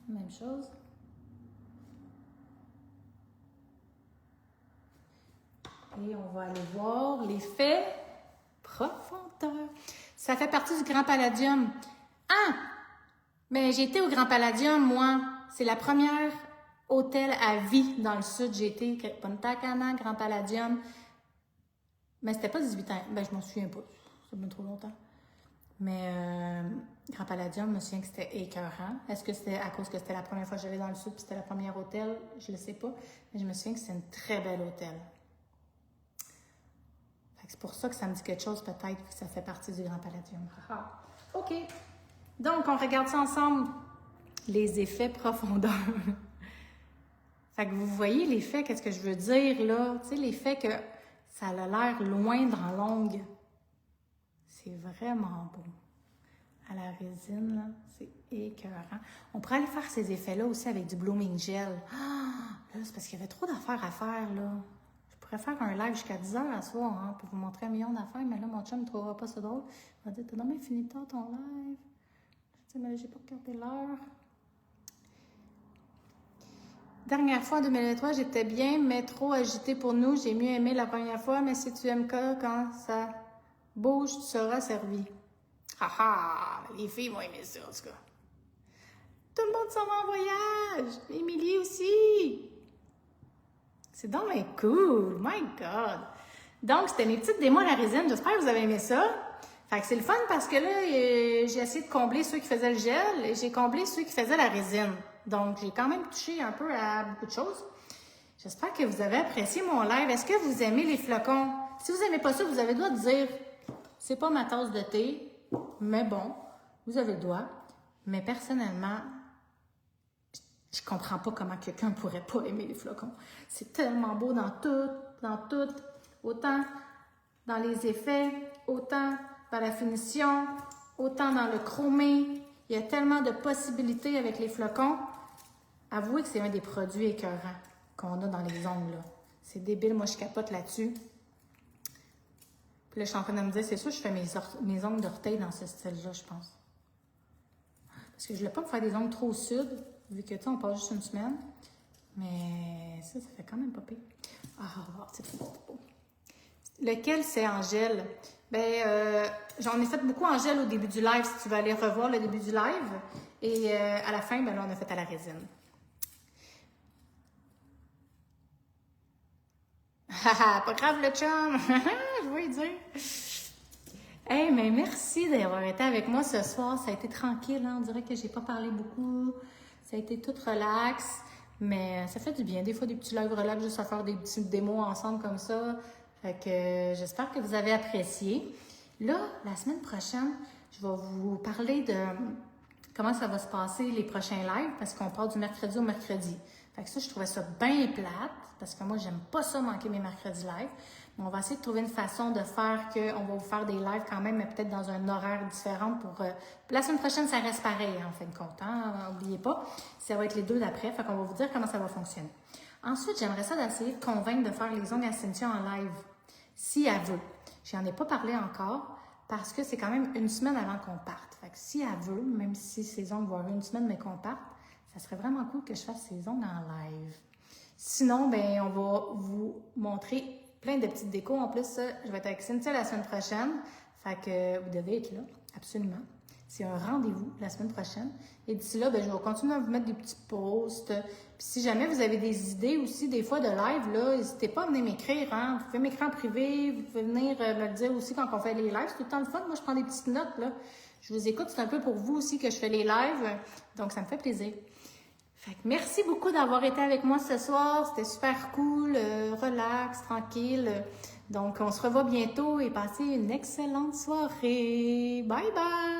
Même chose. Et on va aller voir l'effet profondeur. Ça fait partie du Grand Palladium. Ah! Mais j'ai été au Grand Palladium, moi. C'est la première hôtel à vie dans le sud. J'ai été Punta Cana, Grand Palladium. Mais c'était pas 18 ans. Ben, je m'en souviens pas. Ça fait trop longtemps. Mais Grand Palladium, je me souviens que c'était écœurant. Est-ce que c'était à cause que c'était la première fois que j'allais dans le sud puis c'était la première hôtel? Je le sais pas. Mais je me souviens que c'était une très belle hôtel. C'est pour ça que ça me dit quelque chose, peut-être, que ça fait partie du Grand Palladium. Ah, OK. Donc, on regarde ça ensemble. Les effets profondeur. Fait que vous voyez l'effet, qu'est-ce que je veux dire, là? Tu sais, l'effet que ça a l'air loin dans l'ongle. C'est vraiment beau. À la résine, là, c'est écœurant. On pourrait aller faire ces effets-là aussi avec du Blooming Gel. Ah! Là, c'est parce qu'il y avait trop d'affaires à faire, là. Je pourrais faire un live jusqu'à 10 heures à soir, hein, pour vous montrer un million d'affaires, mais là, mon chum ne trouvera pas ça drôle. Il va dire, t'as jamais fini tard ton live. Je dis, mais là, j'ai pas regardé l'heure. Dernière fois, en 2023, j'étais bien, mais trop agitée pour nous. J'ai mieux aimé la première fois, mais si tu aimes quand ça bouge, tu seras servi. Haha, les filles vont aimer ça, en tout cas. Tout le monde s'en va en voyage. Émilie aussi. C'est donc bien cool. My God. Donc, c'était mes petites démos à la résine. J'espère que vous avez aimé ça. Fait que c'est le fun parce que là, j'ai essayé de combler ceux qui faisaient le gel et j'ai comblé ceux qui faisaient la résine. Donc, j'ai quand même touché un peu à beaucoup de choses. J'espère que vous avez apprécié mon live. Est-ce que vous aimez les flocons? Si vous n'aimez pas ça, vous avez le droit de dire « c'est pas ma tasse de thé », mais bon, vous avez le droit. Mais personnellement, je comprends pas comment quelqu'un pourrait pas aimer les flocons. C'est tellement beau dans tout, autant dans les effets, autant dans la finition, autant dans le chromé. Il y a tellement de possibilités avec les flocons. Avouez que c'est un des produits écœurants qu'on a dans les ongles, là. C'est débile, moi je capote là-dessus. Puis là, je suis en train de me dire, c'est sûr, je fais mes ongles d'orteil dans ce style-là, je pense. Parce que je voulais pas me faire des ongles trop au sud, vu que, tu sais, on passe juste une semaine. Mais ça fait quand même pas pire. Ah, c'est trop beau. Lequel, c'est en gel? Ben, j'en ai fait beaucoup en gel au début du live, si tu veux aller revoir le début du live. Et à la fin, ben là, on a fait à la résine. Haha, pas grave le chum! Je vais lui dire. Hey, mais merci d'avoir été avec moi ce soir. Ça a été tranquille, hein? On dirait que j'ai pas parlé beaucoup. Ça a été tout relax. Mais ça fait du bien. Des fois, des petits lives relax, juste à faire des petites démos ensemble comme ça. Fait que j'espère que vous avez apprécié. Là, la semaine prochaine, je vais vous parler de comment ça va se passer les prochains lives parce qu'on part du mercredi au mercredi. Fait que ça, je trouvais ça bien plate parce que moi, j'aime pas ça manquer mes mercredis live. Mais on va essayer de trouver une façon de faire qu'on va vous faire des lives quand même, mais peut-être dans un horaire différent pour... la semaine prochaine, ça reste pareil, en fin de compte. N'oubliez pas, ça va être les 2 d'après, fait qu'on va vous dire comment ça va fonctionner. Ensuite, j'aimerais ça d'essayer de convaincre de faire les ongles à Cynthia en live, si elle veut. J'en ai pas parlé encore, parce que c'est quand même une semaine avant qu'on parte. Fait que si elle veut, même si ses ongles vont avoir une semaine, mais qu'on parte, ça serait vraiment cool que je fasse ses ongles en live. Sinon, ben, on va vous montrer plein de petites décos. En plus, je vais être avec Cynthia la semaine prochaine. Fait que vous devez être là, absolument. C'est un rendez-vous la semaine prochaine. Et d'ici là, ben, je vais continuer à vous mettre des petits posts. Puis si jamais vous avez des idées aussi, des fois de live, là, n'hésitez pas à venir m'écrire. Vous pouvez m'écrire en privé, vous pouvez venir me le dire aussi quand on fait les lives. C'est tout le temps le fun. Moi, je prends des petites notes, là. Je vous écoute. C'est un peu pour vous aussi que je fais les lives. Donc, ça me fait plaisir. Fait que merci beaucoup d'avoir été avec moi ce soir. C'était super cool, relax, tranquille. Donc, on se revoit bientôt et passez une excellente soirée. Bye bye!